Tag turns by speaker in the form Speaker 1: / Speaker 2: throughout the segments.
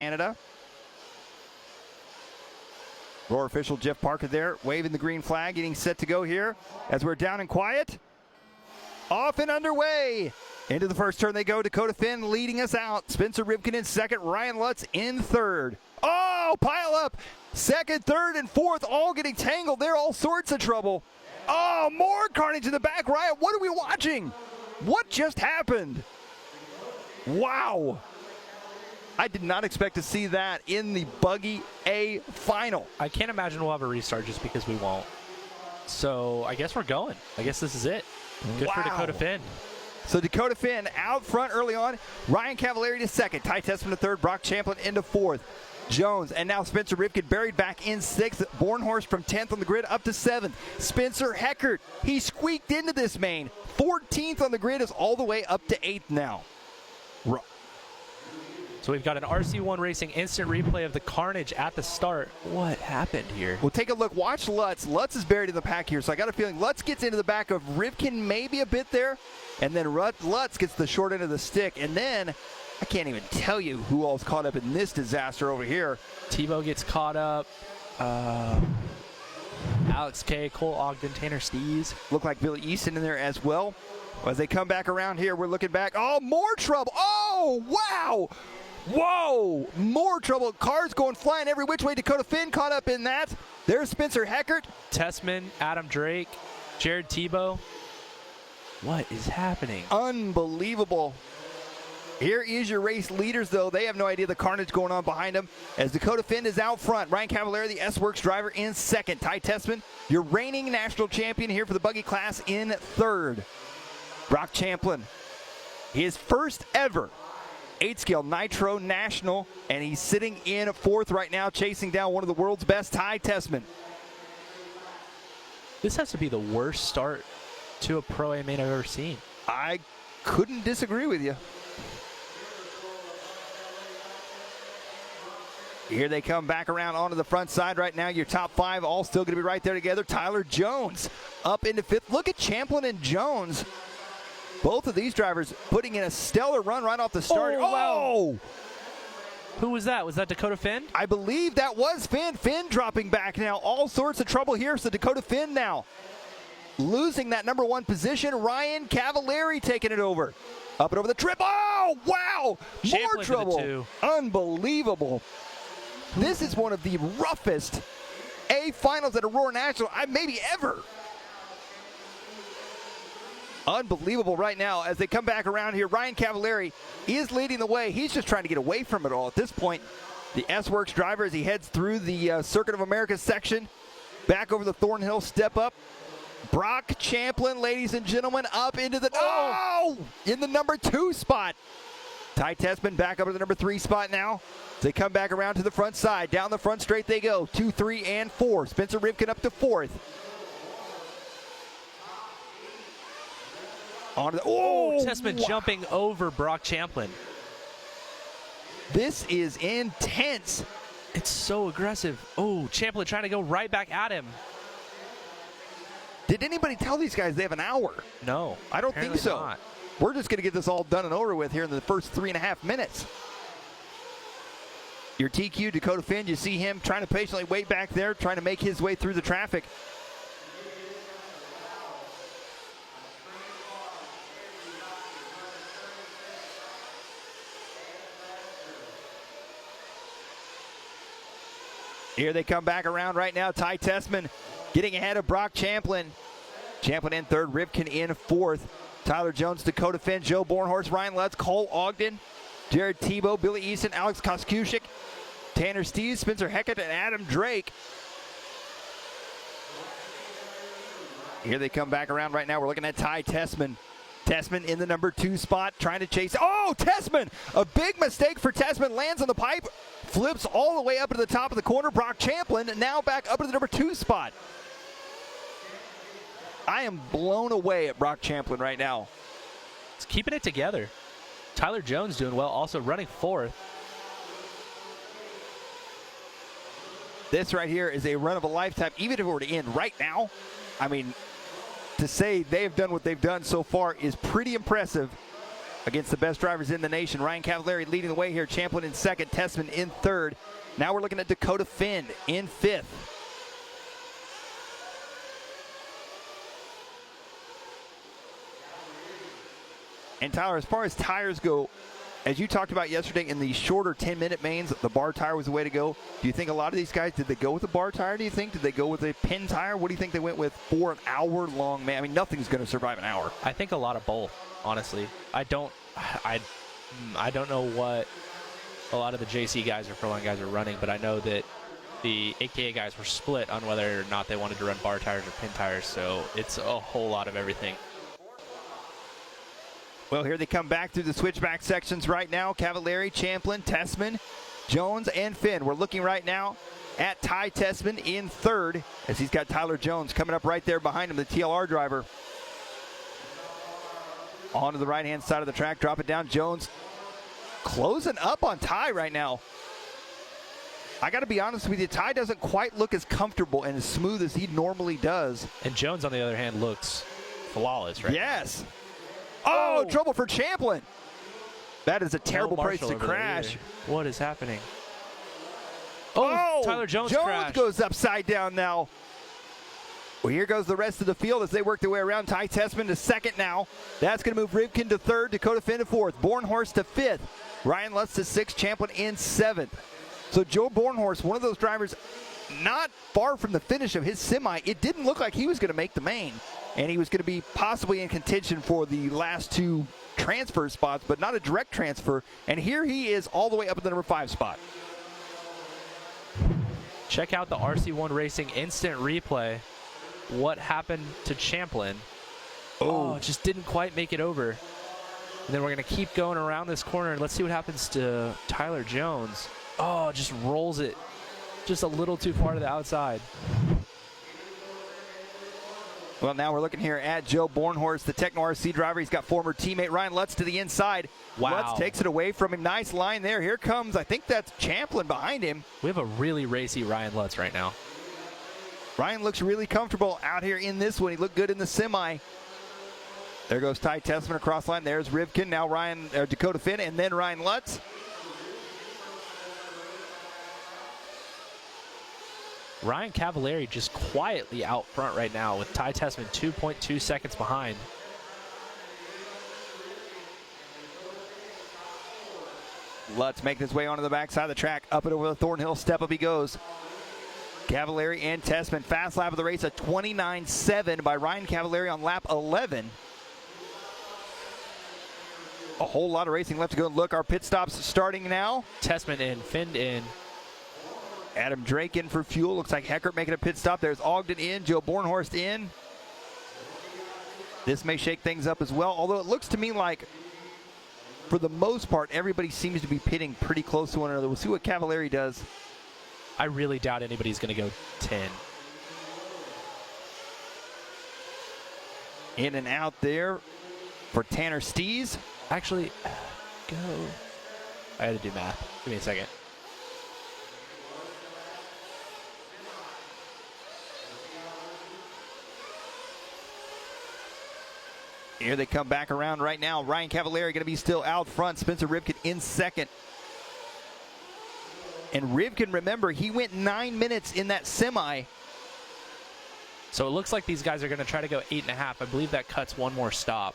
Speaker 1: Canada. Roar official Jeff Parker there, waving the green flag, getting set to go here as we're down and quiet. Off and underway. Into the first turn they go. Dakota Finn leading us out. Spencer Rivkin in second. Ryan Lutz in third. Oh, pile up. Second, third, and fourth all getting tangled there. All sorts of trouble. Oh, more carnage in the back. Ryan, what are we watching? What just happened? Wow. I did not expect to see that in the Buggy A final.
Speaker 2: I can't imagine we'll have a restart just because we won't. So I guess we're going. I guess this is it. Good for Dakota Finn.
Speaker 1: So Dakota Finn out front early on. Ryan Cavallari to second. Ty Tessman to third. Brock Champlin into fourth. Jones and now Spencer Rivkin buried back in sixth. Bornhorst from 10th on the grid up to 7th. Spencer Heckert, he squeaked into this main. 14th on the grid, is all the way up to 8th now.
Speaker 2: So we've got an RC1 Racing instant replay of the carnage at the start. What happened here?
Speaker 1: Well, take a look. Watch Lutz. Lutz is buried in the pack here, so I got a feeling Lutz gets into the back of Rivkin maybe a bit there, and then Lutz gets the short end of the stick, and then I can't even tell you who all's caught up in this disaster over here.
Speaker 2: Tebow gets caught up. Alex K, Cole Ogden, Tanner Stees.
Speaker 1: Look like Billy Easton in there as well. As they come back around here, we're looking back. Oh, more trouble. Oh, wow. Whoa, more trouble. Cars going flying every which way. Dakota Finn caught up in that. There's Spencer Heckert.
Speaker 2: Tessman, Adam Drake, Jared Tebow. What is happening?
Speaker 1: Unbelievable. Here is your race leaders, though. They have no idea the carnage going on behind them as Dakota Finn is out front. Ryan Cavallari, the S-Works driver, in second. Ty Tessman, your reigning national champion here for the Buggy class, in third. Brock Champlin, his first ever 8-scale Nitro National, and he's sitting in fourth right now, chasing down one of the world's best, Ty Tessman.
Speaker 2: This has to be the worst start to a Pro-A main I've ever seen.
Speaker 1: I couldn't disagree with you. Here they come back around onto the front side right now. Your top 5 all still going to be right there together. Tyler Jones up into 5th. Look at Champlin and Jones. Both of these drivers putting in a stellar run right off the start.
Speaker 2: Oh, wow. Who was that? Was that Dakota Finn?
Speaker 1: I believe that was Finn. Finn dropping back now. All sorts of trouble here. So Dakota Finn now losing that number 1 position. Ryan Cavallari taking it over. Up and over the trip. Oh, wow. More trouble. Unbelievable. This is one of the roughest A finals at Aurora National maybe ever. Unbelievable right now as they come back around here. Ryan Cavallari is leading the way. He's just trying to get away from it all at this point. The S-Works driver as he heads through the Circuit of America section. Back over the Thornhill step up. Brock Champlin, ladies and gentlemen, up into the in the number 2 spot. Ty Tessman back up to the number 3 spot now. They come back around to the front side. Down the front straight they go. 2, 3, and 4. Spencer Rivkin up to 4th.
Speaker 2: Tessman jumping over Brock Champlin.
Speaker 1: This is intense.
Speaker 2: It's so aggressive. Oh, Champlin trying to go right back at him.
Speaker 1: Did anybody tell these guys they have an hour?
Speaker 2: No.
Speaker 1: I don't think so.
Speaker 2: Not.
Speaker 1: We're just going to get this all done and over with here in the first 3.5 minutes. Your TQ, Dakota Finn, you see him trying to patiently wait back there, trying to make his way through the traffic. Here they come back around right now. Ty Tessman getting ahead of Brock Champlin. Champlin in 3rd, Rivkin in 4th. Tyler Jones, Dakota Finn, Joe Bornhorst, Ryan Lutz, Cole Ogden, Jared Tebow, Billy Easton, Alex Koskushik, Tanner Stees, Spencer Heckert, and Adam Drake. Here they come back around right now. We're looking at Ty Tessman. Tessman in the number 2 spot, trying to chase. Oh, Tessman! A big mistake for Tessman. Lands on the pipe, flips all the way up to the top of the corner. Brock Champlin now back up to the number 2 spot. I am blown away at Brock Champlin right now.
Speaker 2: He's keeping it together. Tyler Jones doing well, also running 4th.
Speaker 1: This right here is a run of a lifetime. Even if it were to end right now, I mean, to say they have done what they've done so far is pretty impressive. against the best drivers in the nation. Ryan Cavallari leading the way here. Champlin in second, Tessman in third. Now we're looking at Dakota Finn in fifth. And Tyler, as far as tires go, as you talked about yesterday in the shorter 10-minute mains, the bar tire was the way to go. Do you think a lot of these guys, did they go with a bar tire, do you think? Did they go with a pin tire? What do you think they went with for an hour-long main? I mean, nothing's going to survive an hour.
Speaker 2: I think a lot of both, honestly. I don't know what a lot of the JC guys or Proline guys are running, but I know that the AKA guys were split on whether or not they wanted to run bar tires or pin tires, so it's a whole lot of everything.
Speaker 1: Well, here they come back through the switchback sections right now. Cavallari, Champlin, Tessman, Jones, and Finn. We're looking right now at Ty Tessman in third, as he's got Tyler Jones coming up right there behind him, the TLR driver. Onto the right-hand side of the track, drop it down. Jones closing up on Ty right now. I got to be honest with you, Ty doesn't quite look as comfortable and as smooth as he normally does.
Speaker 2: And Jones, on the other hand, looks flawless right
Speaker 1: Yes. Oh, trouble for Champlin. That is a terrible
Speaker 2: No
Speaker 1: place
Speaker 2: Marshall
Speaker 1: to
Speaker 2: over there
Speaker 1: crash.
Speaker 2: either. What is happening?
Speaker 1: Oh,
Speaker 2: Tyler Jones crashed.
Speaker 1: Goes upside down now. Well, here goes the rest of the field as they work their way around. Ty Tessman to second now. That's going to move Rivkin to third, Dakota Finn to fourth, Bornhorst to fifth, Ryan Lutz to sixth, Champlin in seventh. So Joe Bornhorst, one of those drivers not far from the finish of his semi. It didn't look like he was going to make the main, and he was going to be possibly in contention for the last two transfer spots, but not a direct transfer. And here he is all the way up at the number 5 spot.
Speaker 2: Check out the RC1 Racing instant replay. What happened to Champlin? Oh, just didn't quite make it over. And then we're going to keep going around this corner, and let's see what happens to Tyler Jones. Oh, just rolls it just a little too far to the outside.
Speaker 1: Well, now we're looking here at Joe Bornhorst, the Techno RC driver. He's got former teammate Ryan Lutz to the inside.
Speaker 2: Wow.
Speaker 1: Lutz takes it away from him. Nice line there. Here comes, I think that's Champlin behind him.
Speaker 2: We have a really racy Ryan Lutz right now.
Speaker 1: Ryan looks really comfortable out here in this one. He looked good in the semi. There goes Ty Tessman across line. There's Rivkin. Now Dakota Finn, and then Ryan Lutz.
Speaker 2: Ryan Cavallari just quietly out front right now with Ty Tessman 2.2 seconds behind.
Speaker 1: Lutz making his way onto the backside of the track. Up and over the Thornhill step up he goes. Cavallari and Tessman. Fast lap of the race, a 29.7 by Ryan Cavallari on lap 11. A whole lot of racing left to go. Look, our pit stops starting now.
Speaker 2: Tessman in, Finn in.
Speaker 1: Adam Drake in for fuel. Looks like Heckert making a pit stop. There's Ogden in. Joe Bornhorst in. This may shake things up as well, although it looks to me like, for the most part, everybody seems to be pitting pretty close to one another. We'll see what Cavallari does.
Speaker 2: I really doubt anybody's going to go 10.
Speaker 1: In and out there for Tanner Stees.
Speaker 2: Actually, go. I had to do math. Give me a second.
Speaker 1: Here they come back around right now. Ryan Cavallari going to be still out front. Spencer Rivkin in second. And Rivkin, remember, he went 9 minutes in that semi.
Speaker 2: So it looks like these guys are going to try to go 8.5. I believe that cuts one more stop.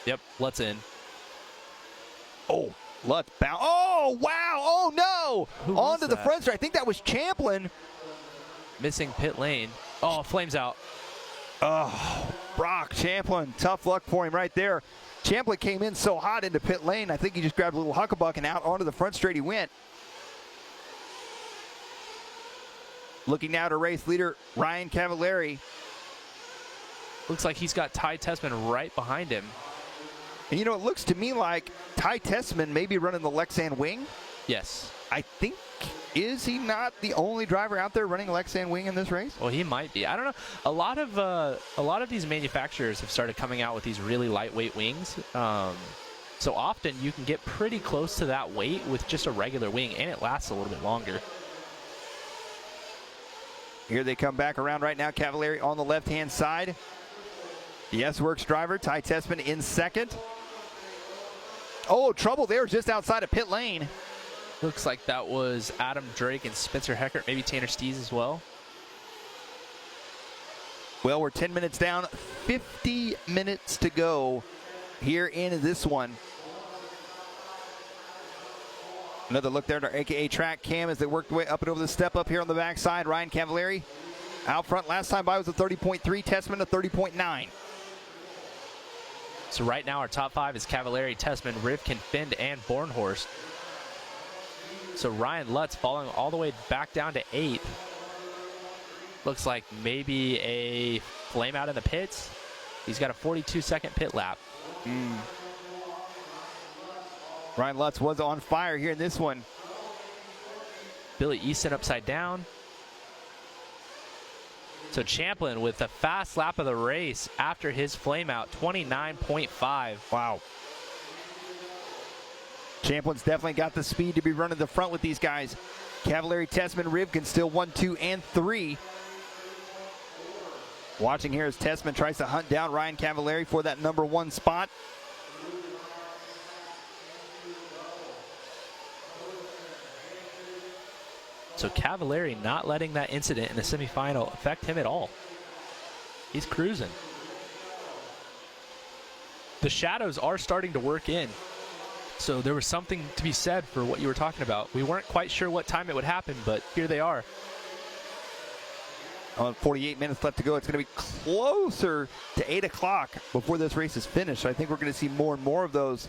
Speaker 2: Yep, Lutz in.
Speaker 1: Oh, Lutz bound. Oh, wow. Oh, no. Onto the front straight. I think that was Champlin.
Speaker 2: Missing pit lane. Oh, flames out.
Speaker 1: Oh, Brock Champlin. Tough luck for him right there. Champlin came in so hot into pit lane. I think he just grabbed a little huckabuck and out onto the front straight he went. Looking now to race leader Ryan Cavallari.
Speaker 2: Looks like he's got Ty Tessman right behind him.
Speaker 1: And you know, it looks to me like Ty Tessman may be running the Lexan wing.
Speaker 2: Yes.
Speaker 1: I think, is he not the only driver out there running Lexan wing in this race?
Speaker 2: Well, he might be. I don't know. A lot of these manufacturers have started coming out with these really lightweight wings. So often you can get pretty close to that weight with just a regular wing, and it lasts a little bit longer.
Speaker 1: Here they come back around right now. Cavallari on the left-hand side. The S-Works driver, Ty Tessman, in second. Oh, trouble there just outside of pit lane.
Speaker 2: Looks like that was Adam Drake and Spencer Heckert, maybe Tanner Stees as well.
Speaker 1: Well, we're 10 minutes down, 50 minutes to go here in this one. Another look there at our AKA track cam as they worked their way up and over the step up here on the backside. Ryan Cavallari out front. Last time by was a 30.3, Tessman a 30.9.
Speaker 2: So right now our top 5 is Cavallari, Tessman, Rivkin, Finn, and Bornhorst. So Ryan Lutz falling all the way back down to 8th. Looks like maybe a flame out in the pits. He's got a 42-second pit lap.
Speaker 1: Ryan Lutz was on fire here in this one.
Speaker 2: Billy Easton upside down. So Champlin with the fast lap of the race after his flame out, 29.5.
Speaker 1: Wow. Champlin's definitely got the speed to be running the front with these guys. Cavallari, Tessman, Rivkin still 1, 2, and 3. Watching here as Tessman tries to hunt down Ryan Cavallari for that number 1 spot.
Speaker 2: So Cavallari not letting that incident in the semifinal affect him at all. He's cruising. The shadows are starting to work in. So there was something to be said for what you were talking about. We weren't quite sure what time it would happen, but here they are.
Speaker 1: 48 minutes left to go. It's going to be closer to 8 o'clock before this race is finished. I think we're going to see more and more of those.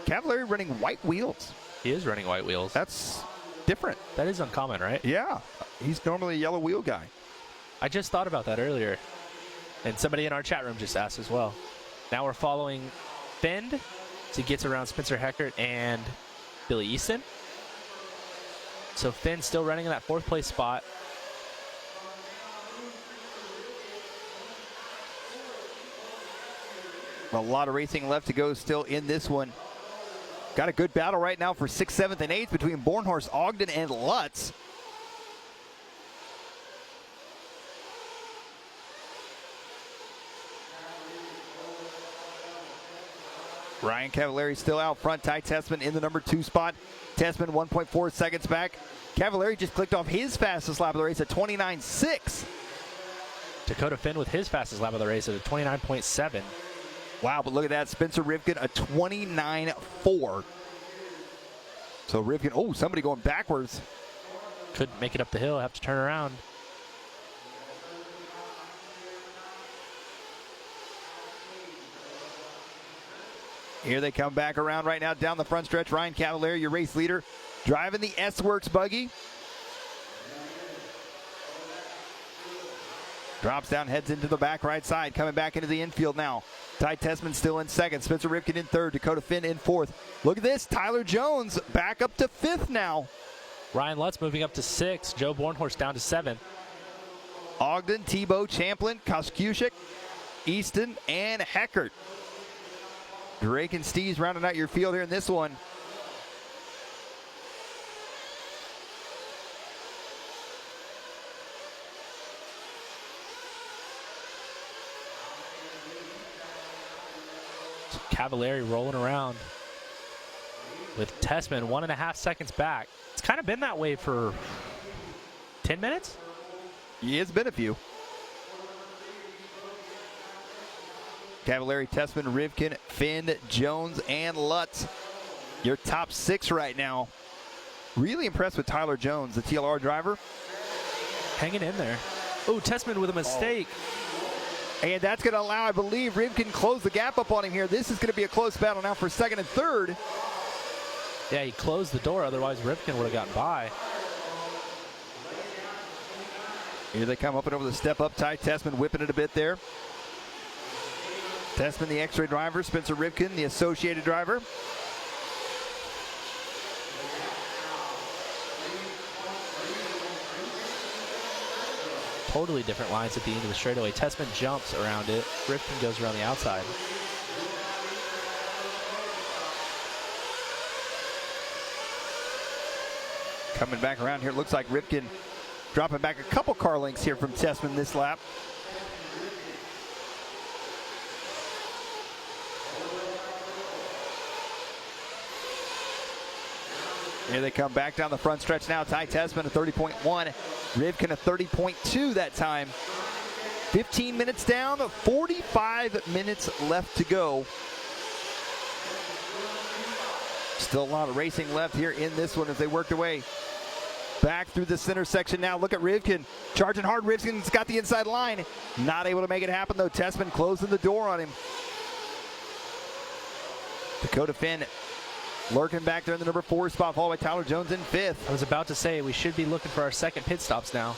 Speaker 1: Cavallari running white wheels.
Speaker 2: He is running white wheels.
Speaker 1: That's different.
Speaker 2: That is uncommon, right?
Speaker 1: Yeah. He's normally a yellow wheel guy.
Speaker 2: I just thought about that earlier. And somebody in our chat room just asked as well. Now we're following Finn. So he gets around Spencer Heckert and Billy Easton. So Finn still running in that 4th place spot.
Speaker 1: A lot of racing left to go still in this one. Got a good battle right now for 6th, 7th, and 8th between Bornhorst, Ogden, and Lutz. Ryan Cavallari still out front. Ty Tessman in the number 2 spot. Tessman 1.4 seconds back. Cavallari just clicked off his fastest lap of the race at 29.6.
Speaker 2: Dakota Finn with his fastest lap of the race at a 29.7.
Speaker 1: Wow, but look at that. Spencer Rivkin, a 29.4. So Rivkin, oh, somebody going backwards.
Speaker 2: Couldn't make it up the hill, have to turn around.
Speaker 1: Here they come back around right now down the front stretch. Ryan Cavallari, your race leader, driving the S-Works buggy. Drops down, heads into the back right side, coming back into the infield now. Ty Tessman still in 2nd, Spencer Rivkin in 3rd, Dakota Finn in 4th. Look at this, Tyler Jones back up to 5th now.
Speaker 2: Ryan Lutz moving up to 6th, Joe Bornhorst down to 7th.
Speaker 1: Ogden, Tebow, Champlin, Koskushik, Easton, and Heckert. Drake and Stees rounding out your field here in this one.
Speaker 2: Cavallari rolling around with Tessman 1.5 seconds back. It's kind of been that way for 10 minutes.
Speaker 1: Yeah, it's been a few. Cavallari, Tessman, Rivkin, Finn, Jones, and Lutz. Your top 6 right now. Really impressed with Tyler Jones, the TLR driver.
Speaker 2: Hanging in there. Oh, Tessman with a mistake.
Speaker 1: And that's going to allow, I believe, Rivkin close the gap up on him here. This is going to be a close battle now for 2nd and 3rd.
Speaker 2: Yeah, he closed the door. Otherwise, Rivkin would have gotten by.
Speaker 1: Here they come up and over the step up. Ty Tessman whipping it a bit there. Tessman, the X-ray driver. Spencer Rivkin, the associated driver.
Speaker 2: Totally different lines at the end of the straightaway. Tessman jumps around it. Rivkin goes around the outside.
Speaker 1: Coming back around here, it looks like Rivkin dropping back a couple car lengths here from Tessman this lap. Here they come back down the front stretch now. Ty Tessman a 30.1. Rivkin a 30.2 that time. 15 minutes down, 45 minutes left to go. Still a lot of racing left here in this one as they work their way back through the center section now. Look at Rivkin charging hard. Rivkin's got the inside line. Not able to make it happen though. Tessman closing the door on him. Dakota Finn lurking back there in the number 4 spot, followed by Tyler Jones in 5th.
Speaker 2: I was about to say we should be looking for our second pit stops now.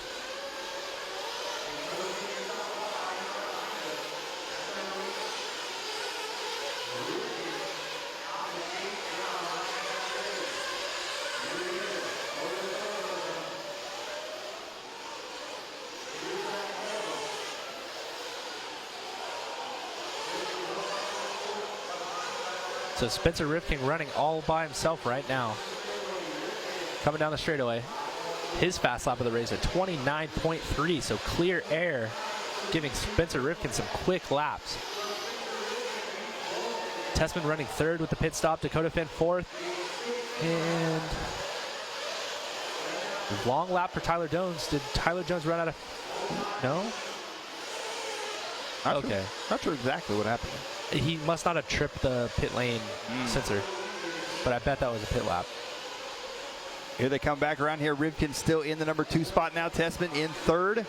Speaker 2: So Spencer Rivkin running all by himself right now. Coming down the straightaway. His fast lap of the race at 29.3, so clear air, giving Spencer Rivkin some quick laps. Tessman running 3rd with the pit stop. Dakota Finn 4th. And long lap for Tyler Jones. Did Tyler Jones run out of... No? Okay.
Speaker 1: Not sure exactly what happened.
Speaker 2: He must not have tripped the pit lane sensor, but I bet that was a pit lap.
Speaker 1: Here they come back around here. Rivkin still in the number 2 spot now. Tessman in 3rd.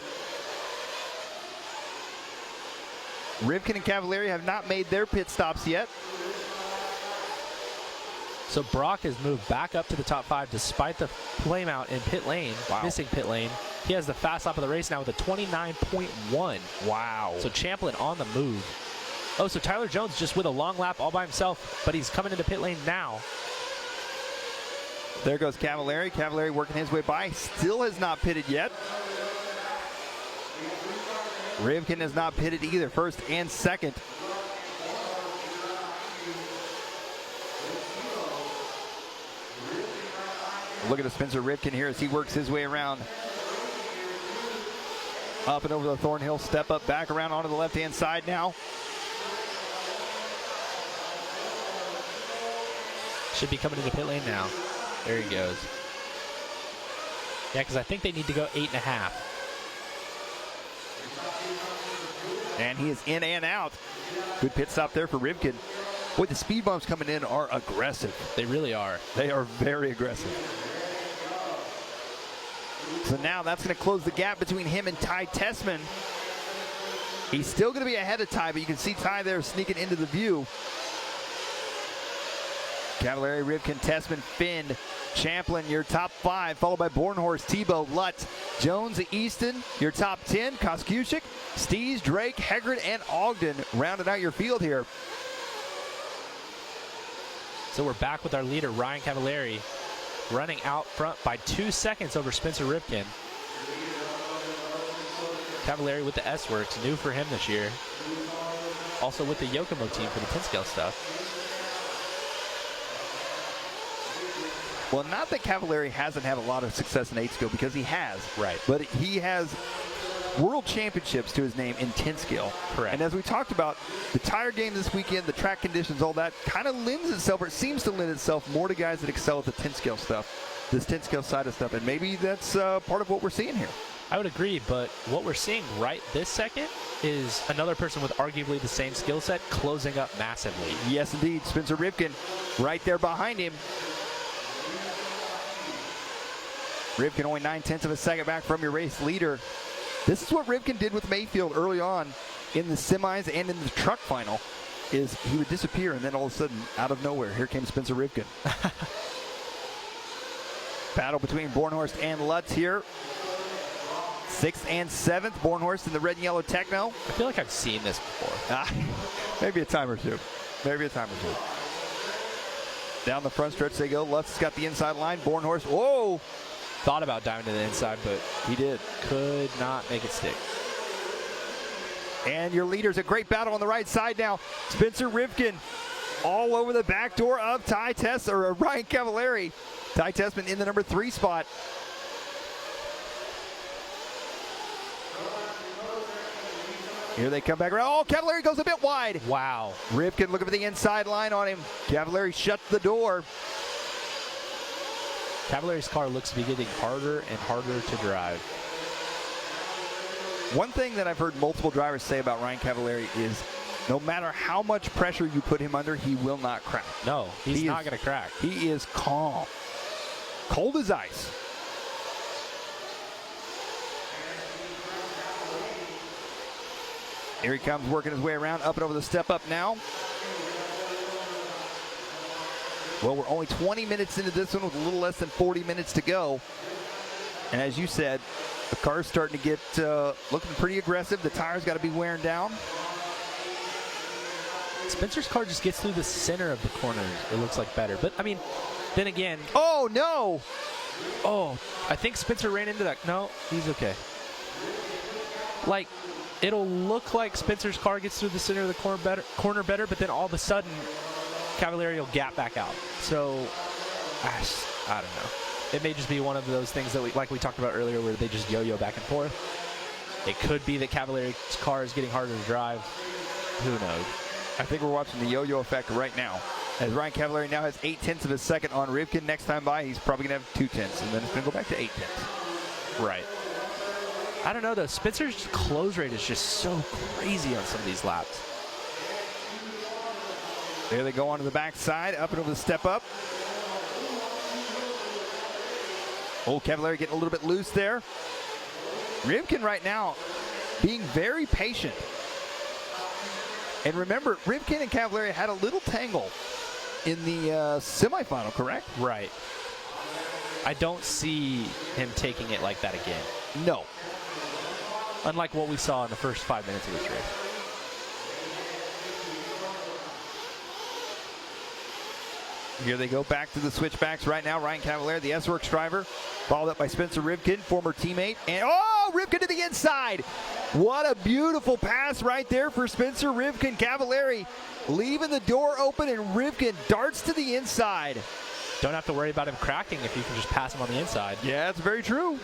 Speaker 1: Rivkin and Cavalieri have not made their pit stops yet.
Speaker 2: So Brock has moved back up to the top 5 despite the flame out in pit lane, missing pit lane. He has the fast lap of the race now with a 29.1.
Speaker 1: Wow.
Speaker 2: So Champlin on the move. Oh, so Tyler Jones just with a long lap all by himself, but he's coming into pit lane now.
Speaker 1: There goes Cavalieri. Cavalieri working his way by. Still has not pitted yet. Rivkin has not pitted either, 1st and 2nd. Look at Spencer Rivkin here as he works his way around. Up and over the Thornhill, step up, back around onto the left-hand side now.
Speaker 2: Should be coming into pit lane now. There he goes. Yeah, because I think they need to go 8.5.
Speaker 1: And he is in and out. Good pit stop there for Rivkin. Boy, the speed bumps coming in are aggressive.
Speaker 2: They really are.
Speaker 1: They are very aggressive. So now that's going to close the gap between him and Ty Tessman. He's still going to be ahead of Ty, but you can see Ty there sneaking into the view. Cavalieri, Rivkin, Tessman, Finn, Champlin, your top 5, followed by Bornhorst, Tebow, Lutz, Jones, Easton, your top 10, Koskushik, Stees, Drake, Hegrid, and Ogden rounded out your field here.
Speaker 2: So we're back with our leader, Ryan Cavalieri, running out front by 2 seconds over Spencer Rivkin. Cavalieri with the S-Works, new for him this year. Also with the Yokomo team for the 10 scale stuff.
Speaker 1: Well, not that Cavalieri hasn't had a lot of success in 8 scale, because he has.
Speaker 2: Right.
Speaker 1: But he has world championships to his name in 10 scale.
Speaker 2: Correct.
Speaker 1: And as we talked about, the tire game this weekend, the track conditions, all that kind of lends itself, or it seems to lend itself more to guys that excel at the 10 scale stuff, this 10 scale side of stuff. And maybe that's part of what we're seeing here.
Speaker 2: I would agree, but what we're seeing right this second is another person with arguably the same skill set closing up massively.
Speaker 1: Yes, indeed. Spencer Rivkin right there behind him. Rivkin only 9/10 of a second back from your race leader. This is what Rivkin did with Mayfield early on in the semis and in the truck final, is he would disappear and then all of a sudden, out of nowhere, here came Spencer Rivkin. Battle between Bornhorst and Lutz here. 6th and 7th, Bornhorst in the red and yellow Techno.
Speaker 2: I feel like I've seen this before.
Speaker 1: Maybe a time or two. Maybe a time or two. Down the front stretch they go. Lutz has got the inside line. Bornhorst, whoa!
Speaker 2: Thought about diving to the inside, but
Speaker 1: he did.
Speaker 2: Could not make it stick.
Speaker 1: And your leader's a great battle on the right side now. Spencer Rivkin all over the back door of Ty Tess, or Ryan Cavalieri. Ty Tessman in the number 3 spot. Here they come back around. Oh, Cavalieri goes a bit wide.
Speaker 2: Wow.
Speaker 1: Rivkin looking for the inside line on him. Cavalieri shut the door.
Speaker 2: Cavalari's car looks to be getting harder and harder to drive.
Speaker 1: One thing that I've heard multiple drivers say about Ryan Cavallari is no matter how much pressure you put him under, he will not crack.
Speaker 2: No, he's not going to crack.
Speaker 1: He is calm. Cold as ice. Here he comes, working his way around, up and over the step up now. Well, we're only 20 minutes into this one with a little less than 40 minutes to go. And as you said, the car's starting to get looking pretty aggressive. The tires got to be wearing down.
Speaker 2: Spencer's car just gets through the center of the corners. It looks like better. But, I mean, then again.
Speaker 1: Oh, no.
Speaker 2: Oh, I think Spencer ran into that. No, he's okay. Like, it'll look like Spencer's car gets through the center of the corner better, but then all of a sudden, Cavallari will gap back out. So, I don't know. It may just be one of those things that like we talked about earlier, where they just yo-yo back and forth. It could be that Cavallari's car is getting harder to drive. Who knows?
Speaker 1: I think we're watching the yo-yo effect right now. As Ryan Cavallari now has 0.8 of a second on Rivkin. Next time by, he's probably going to have 0.2, and then it's going to go back to 0.8.
Speaker 2: Right. I don't know, though. Spencer's close rate is just so crazy on some of these laps.
Speaker 1: There they go onto the backside, up and over the step up. Oh, Cavallari getting a little bit loose there. Rivkin right now being very patient. And remember, Rivkin and Cavallari had a little tangle in the semifinal, correct?
Speaker 2: Right. I don't see him taking it like that again.
Speaker 1: No.
Speaker 2: Unlike what we saw in the first 5 minutes of this race.
Speaker 1: Here they go back to the switchbacks right now. Ryan Cavallari, the S-Works driver, followed up by Spencer Rivkin, former teammate. And oh, Rivkin to the inside. What a beautiful pass right there for Spencer Rivkin. Cavallari leaving the door open, and Rivkin darts to the inside.
Speaker 2: Don't have to worry about him cracking if you can just pass him on the inside.
Speaker 1: Yeah, that's very true.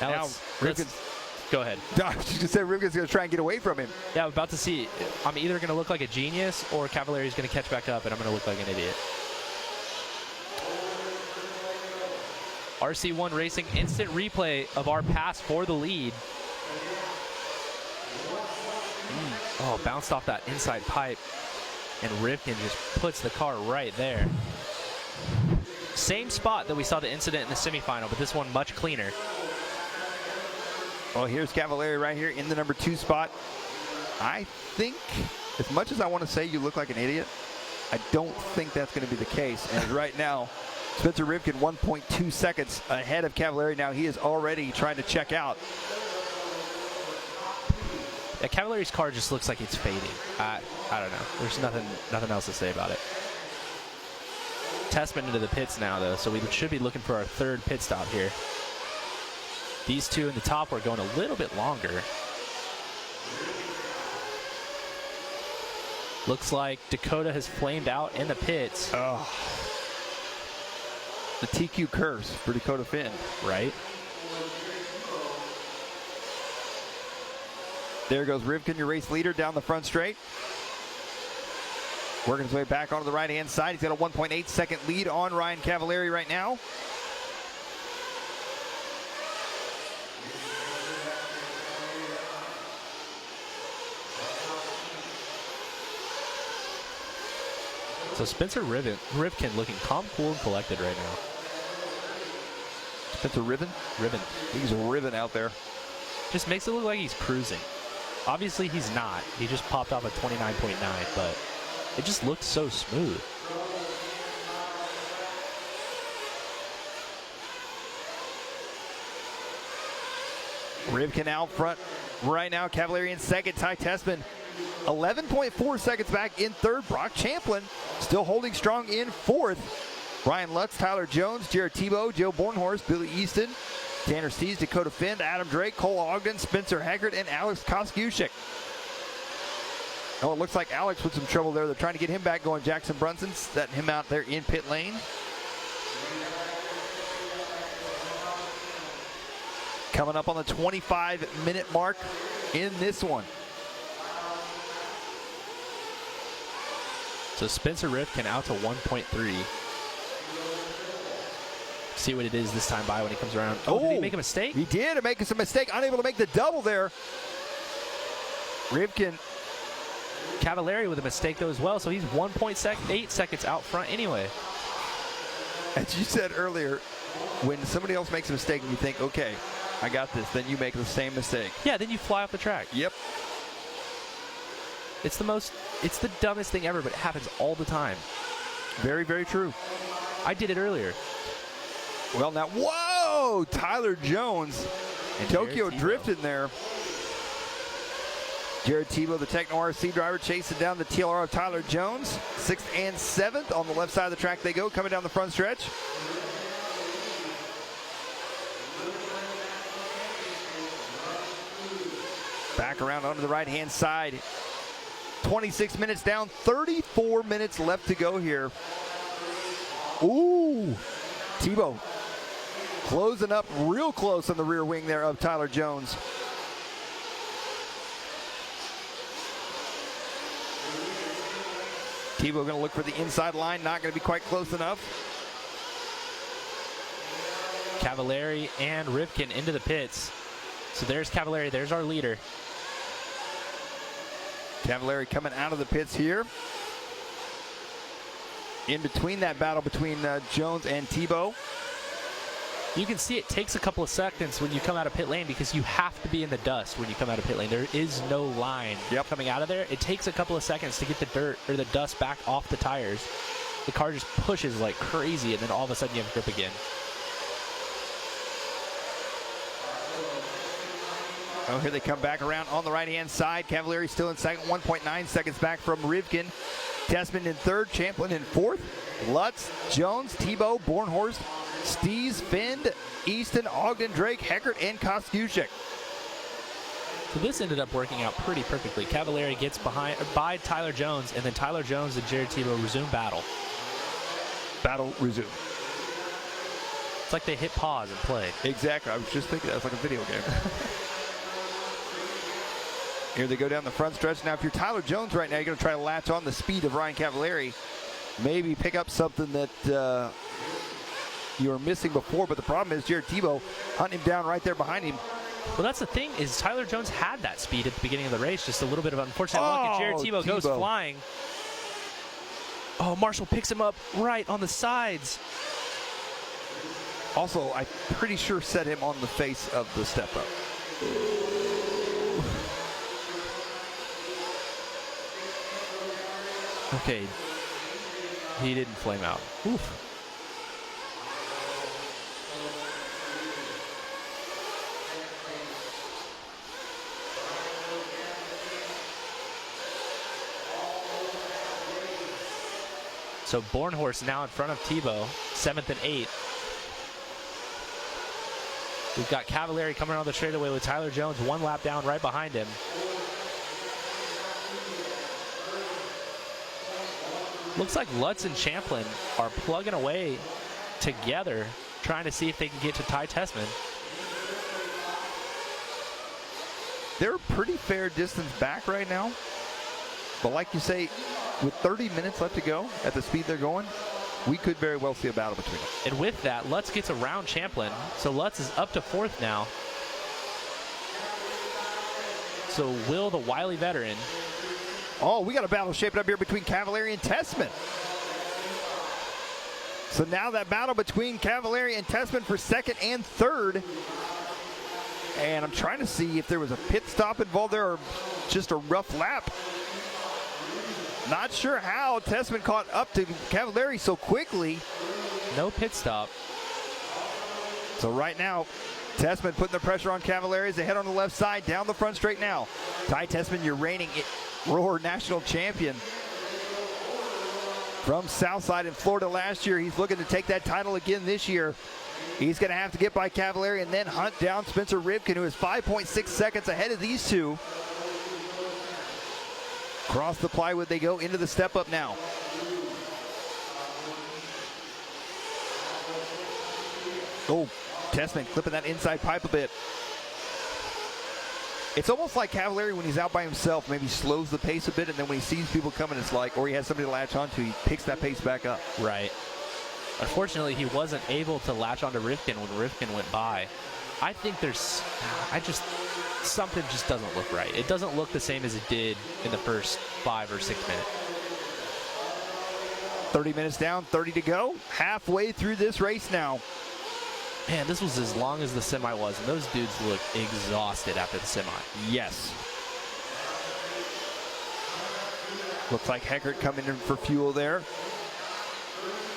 Speaker 2: Now
Speaker 1: Rivkin's...
Speaker 2: Go ahead.
Speaker 1: I was just going to say Rivkin's going to try and get away from him.
Speaker 2: Yeah, I'm about to see. I'm either going to look like a genius or Cavallari's going to catch back up and I'm going to look like an idiot. RC1 Racing instant replay of our pass for the lead. Oh, bounced off that inside pipe. And Rivkin just puts the car right there. Same spot that we saw the incident in the semifinal, but this one much cleaner.
Speaker 1: Well, here's Cavallari right here in the number 2 spot. I think, as much as I want to say you look like an idiot, I don't think that's going to be the case. And right now, Spencer Rivkin 1.2 seconds ahead of Cavallari. Now he is already trying to check out.
Speaker 2: Yeah, Cavallari's car just looks like it's fading. I don't know. There's nothing else to say about it. Testament into the pits now, though, so we should be looking for our 3rd pit stop here. These two in the top are going a little bit longer. Looks like Dakota has flamed out in the pits.
Speaker 1: Oh. The TQ curse for Dakota Finn.
Speaker 2: Right?
Speaker 1: There goes Rivkin, your race leader, down the front straight. Working his way back onto the right-hand side. He's got a 1.8 second lead on Ryan Cavallari right now.
Speaker 2: So Spencer Rivkin looking calm, cool, and collected right now.
Speaker 1: Spencer Riven?
Speaker 2: Riven.
Speaker 1: He's riven out there.
Speaker 2: Just makes it look like he's cruising. Obviously he's not. He just popped off at 29.9, but it just looks so smooth.
Speaker 1: Rivkin out front right now. Cavallari in second. Ty Tessman 11.4 seconds back in 3rd. Brock Champlin still holding strong in 4th. Ryan Lutz, Tyler Jones, Jared Tebow, Joe Bornhorst, Billy Easton, Tanner Stees, Dakota Finn, Adam Drake, Cole Ogden, Spencer Heckert, and Alex Kosciuszek. Oh, it looks like Alex with some trouble there. They're trying to get him back going. Jackson Brunson setting him out there in pit lane. Coming up on the 25-minute mark in this one.
Speaker 2: So Spencer Ripken out to 1.3. See what it is this time by when he comes around. Oh, did he make a mistake?
Speaker 1: He did make some mistake. Unable to make the double there. Ripken.
Speaker 2: Cavallari with a mistake though as well, so he's 1.8 seconds out front anyway.
Speaker 1: As you said earlier, when somebody else makes a mistake and you think, okay, I got this, then you make the same mistake.
Speaker 2: Yeah, then you fly off the track.
Speaker 1: Yep.
Speaker 2: It's the dumbest thing ever, but it happens all the time.
Speaker 1: Very, very true.
Speaker 2: I did it earlier.
Speaker 1: Well, now, whoa! Tyler Jones and Tokyo drifted there. Jared Tebow, the Techno RC driver, chasing down the TLR of Tyler Jones. 6th and 7th on the left side of the track they go, coming down the front stretch. Back around onto the right-hand side. 26 minutes down, 34 minutes left to go here. Ooh, Tebow closing up real close on the rear wing there of Tyler Jones. Tebow going to look for the inside line, not going to be quite close enough.
Speaker 2: Cavallari and Ripken into the pits. So there's Cavallari, there's our leader.
Speaker 1: Cavallari coming out of the pits here. In between that battle between Jones and Tebow.
Speaker 2: You can see it takes a couple of seconds when you come out of pit lane because you have to be in the dust when you come out of pit lane. There is no line coming out of there. It takes a couple of seconds to get the dirt or the dust back off the tires. The car just pushes like crazy, and then all of a sudden you have grip again.
Speaker 1: Oh, here they come back around on the right-hand side. Cavallari still in second, 1.9 seconds back from Rivkin. Tessman in third, Champlin in fourth. Lutz, Jones, Tebow, Bornhorst, Stees, Fend, Easton, Ogden, Drake, Heckert, and Kosciuszek.
Speaker 2: So this ended up working out pretty perfectly. Cavallari gets by Tyler Jones, and then Tyler Jones and Jared Tebow resume battle.
Speaker 1: Battle resume.
Speaker 2: It's like they hit pause and play.
Speaker 1: Exactly. I was just thinking that was like a video game. Here they go down the front stretch. Now, if you're Tyler Jones right now, you're going to try to latch on the speed of Ryan Cavallari. Maybe pick up something that you were missing before, but the problem is Jared Tebow hunting him down right there behind him.
Speaker 2: Well, that's the thing, is Tyler Jones had that speed at the beginning of the race, just a little bit of unfortunate luck, and Jared Tebow goes flying. Oh, Marshall picks him up right on the sides.
Speaker 1: Also, I'm pretty sure set him on the face of the step-up.
Speaker 2: Okay, he didn't flame out. Oof. So Bornhorst now in front of Tebow, 7th and 8th. We've got Cavallari coming on the straightaway with Tyler Jones 1 lap down right behind him. Looks like Lutz and Champlin are plugging away together, trying to see if they can get to Ty Tessman.
Speaker 1: They're a pretty fair distance back right now. But like you say, with 30 minutes left to go at the speed they're going, we could very well see a battle between them.
Speaker 2: And with that, Lutz gets around Champlin. So Lutz is up to 4th now. So Will, the wily veteran.
Speaker 1: Oh, we got a battle shaping up here between Cavallari and Tessman. So now that battle between Cavallari and Tessman for 2nd and 3rd. And I'm trying to see if there was a pit stop involved there or just a rough lap. Not sure how Tessman caught up to Cavallari so quickly.
Speaker 2: No pit stop.
Speaker 1: So right now, Tessman putting the pressure on Cavallari as they head on the left side, down the front straight now. Ty Tessman, your reigning Roar National Champion. From Southside in Florida last year, he's looking to take that title again this year. He's going to have to get by Cavallari and then hunt down Spencer Rivkin, who is 5.6 seconds ahead of these two. Across the plywood they go into the step up now. Oh, Tessman clipping that inside pipe a bit. It's almost like Cavalieri when he's out by himself, maybe slows the pace a bit, and then when he sees people coming, it's like, or he has somebody to latch onto, he picks that pace back up.
Speaker 2: Right. Unfortunately, he wasn't able to latch onto Rivkin when Rivkin went by. I think something just doesn't look right. It doesn't look the same as it did in the first 5 or 6 minutes.
Speaker 1: 30 minutes down, 30 to go. Halfway through this race now.
Speaker 2: Man, this was as long as the semi was, and those dudes look exhausted after the semi.
Speaker 1: Yes. Looks like Heckert coming in for fuel there.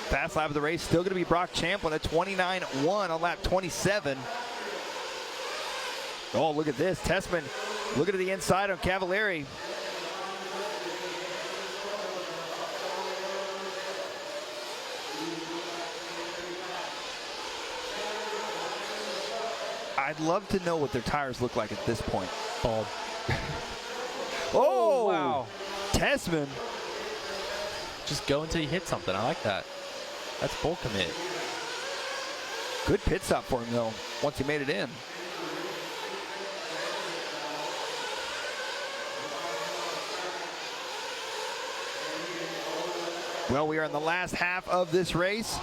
Speaker 1: Fast lap of the race, still going to be Brock Champlin at 29.1 on lap 27. Oh, look at this. Tessman looking to the inside on Cavalieri. I'd love to know what their tires look like at this point.
Speaker 2: Bald.
Speaker 1: Oh,
Speaker 2: wow.
Speaker 1: Tessman.
Speaker 2: Just go until you hit something. I like that. That's full commit.
Speaker 1: Good pit stop for him, though, once he made it in. Well, we are in the last half of this race.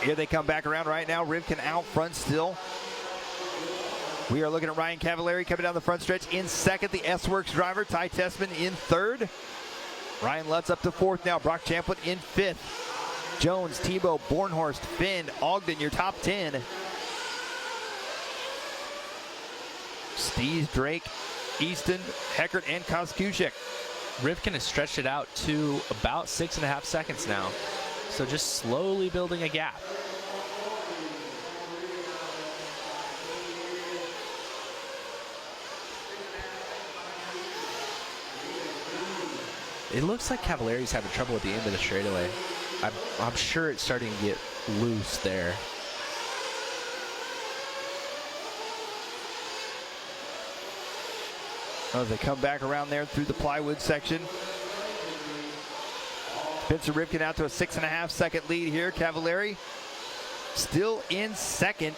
Speaker 1: Here they come back around right now. Rivkin out front still. We are looking at Ryan Cavalieri coming down the front stretch in second. The S-Works driver, Ty Tessman, in third. Ryan Lutz up to fourth now. Brock Champlin in fifth. Jones, Tebow, Bornhorst, Finn, Ogden, your top 10. Stees, Drake, Easton, Heckert, and Koskushek.
Speaker 2: Rivkin has stretched it out to about 6.5 seconds now. So just slowly building a gap. It looks like Cavalieri's having trouble at the end of the straightaway. I'm sure it's starting to get loose there.
Speaker 1: As they come back around there through the plywood section. Spencer Rivkin out to a 6.5 second lead here. Cavalieri still in second.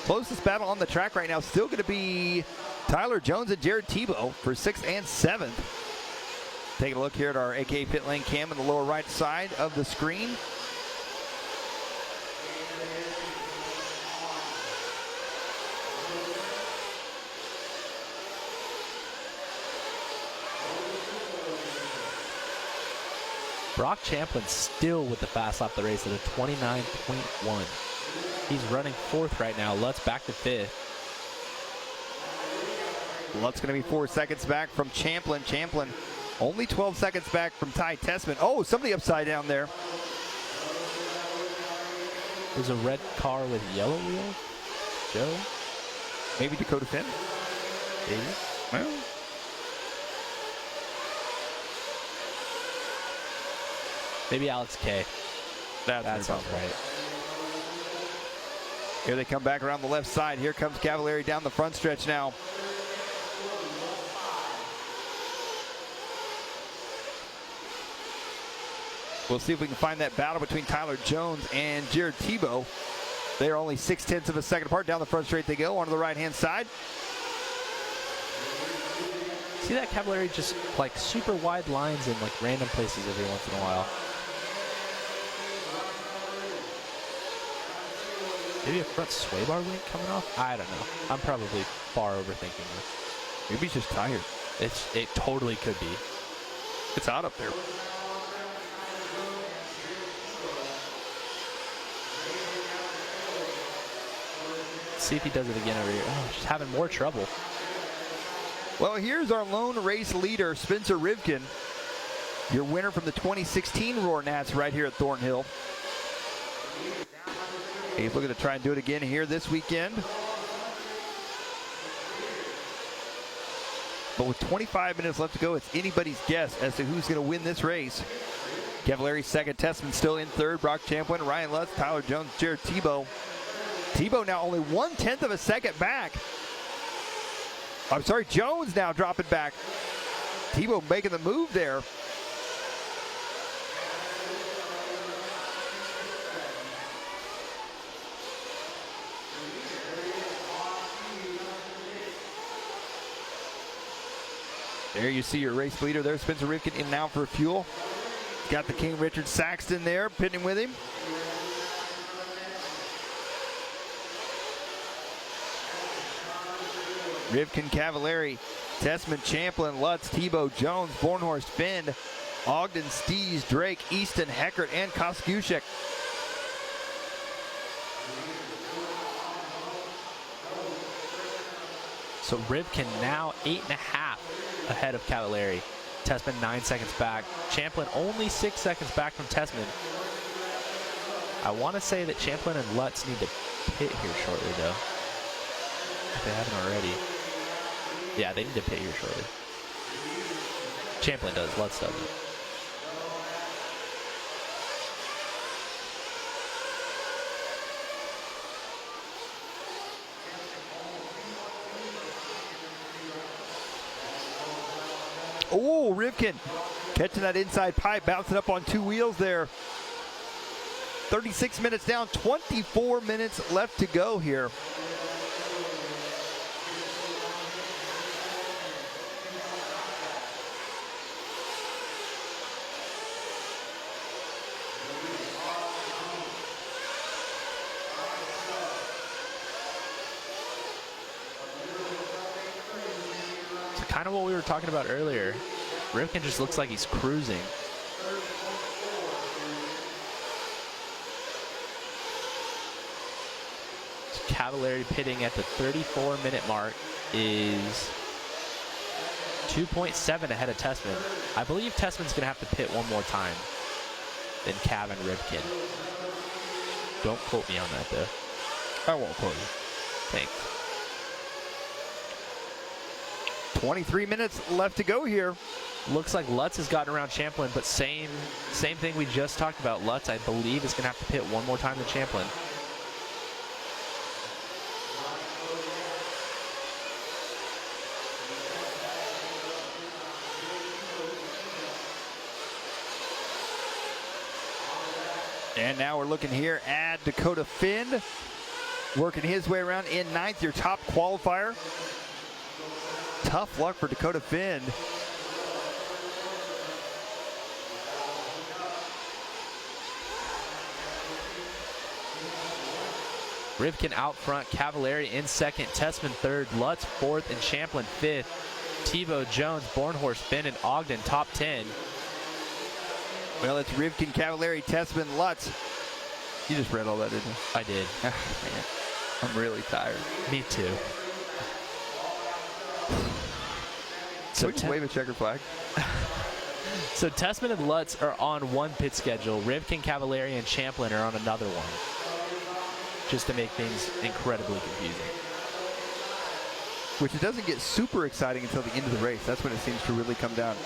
Speaker 1: Closest battle on the track right now still going to be Tyler Jones and Jared Tebow for 6th and 7th. Taking a look here at our AK Pit Lane cam on the lower right side of the screen.
Speaker 2: Brock Champlin still with the fast lap of the race at a 29.1. He's running fourth right now. Lutz back to fifth.
Speaker 1: Lutz going to be 4 seconds back from Champlin. Champlin only 12 seconds back from Ty Tessman. Oh, somebody upside down there.
Speaker 2: There's a red car with yellow wheels. Joe?
Speaker 1: Maybe Dakota Finn?
Speaker 2: Maybe.
Speaker 1: Well.
Speaker 2: Maybe Alex K. That sounds right.
Speaker 1: Here they come back around the left side. Here comes Cavalieri down the front stretch now. We'll see if we can find that battle between Tyler Jones and Jared Tebow. They are only 0.6 of a second apart. Down the front straight they go, onto the right-hand side.
Speaker 2: See that Cavalieri just like super wide lines in like random places every once in a while. Maybe a front sway bar link coming off? I don't know. I'm probably far overthinking this.
Speaker 1: Maybe he's just tired.
Speaker 2: It totally could be.
Speaker 1: It's hot up there.
Speaker 2: See if he does it again over here. Oh, just having more trouble.
Speaker 1: Well, here's our lone race leader, Spencer Rivkin. Your winner from the 2016 Roar Nats right here at Thornhill. He's looking to try and do it again here this weekend. But with 25 minutes left to go, it's anybody's guess as to who's going to win this race. Cavalieri second, Tessman still in third, Brock Champlin, Ryan Lutz, Tyler Jones, Jared Tebow. Tebow now only 1/10 of a second back. I'm sorry, Jones now dropping back. Tebow making the move there. There you see your race leader there, Spencer Rivkin, in and out for fuel. Got the King Richard Saxton there, pitting with him. Rivkin, Cavallari, Tessman, Champlin, Lutz, Tebow, Jones, Bornhorst, Finn, Ogden, Stees, Drake, Easton, Heckert, and Koskushek.
Speaker 2: So Rivkin now 8.5 ahead of Cavallari. Tessman 9 seconds back. Champlin only 6 seconds back from Tessman. I want to say that Champlin and Lutz need to pit here shortly, though. If they haven't already. Yeah, they need to pit here shortly. Champlin does, Lutz doesn't.
Speaker 1: Oh, Rivkin catching that inside pipe, bouncing up on 2 wheels there. 36 minutes down, 24 minutes left to go here.
Speaker 2: Kind of what we were talking about earlier. Rivkin just looks like he's cruising. Cavallari pitting at the 34-minute mark is 2.7 ahead of Tessman. I believe Tessman's going to have to pit one more time than Cav and Rivkin. Don't quote me on that, though.
Speaker 1: I won't quote you.
Speaker 2: Thanks.
Speaker 1: 23 minutes left to go here.
Speaker 2: Looks like Lutz has gotten around Champlin, but same thing we just talked about. Lutz, I believe, is going to have to pit one more time than Champlin.
Speaker 1: And now we're looking here at Dakota Finn, working his way around in 9th, your top qualifier. Tough luck for Dakota Finn.
Speaker 2: Rivkin out front, Cavallari in 2nd, Tessman 3rd, Lutz 4th, and Champlin 5th. Tebow, Jones, Bornhorst, Finn, and Ogden top 10.
Speaker 1: Well, it's Rivkin, Cavallari, Tessman, Lutz. You just read all that, didn't you?
Speaker 2: I did.
Speaker 1: Man, I'm really tired.
Speaker 2: Me too.
Speaker 1: So just wave a checker flag.
Speaker 2: So Tessman and Lutz are on one pit schedule. Rivkin, Cavallari, and Champlin are on another one. Just to make things incredibly confusing.
Speaker 1: Which it doesn't get super exciting until the end of the race. That's when it seems to really come down.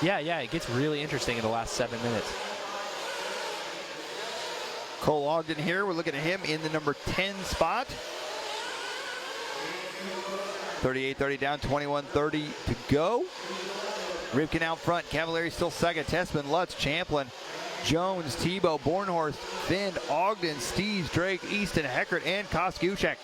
Speaker 2: Yeah, it gets really interesting in the last 7 minutes.
Speaker 1: Cole Ogden here. We're looking at him in the number 10 spot. 38-30 down, 21-30 to go. Rivkin out front, Cavallari still 2nd, Tessman, Lutz, Champlin, Jones, Tebow, Bornhorst, Finn, Ogden, Steves, Drake, Easton, Heckert, and Koskushek.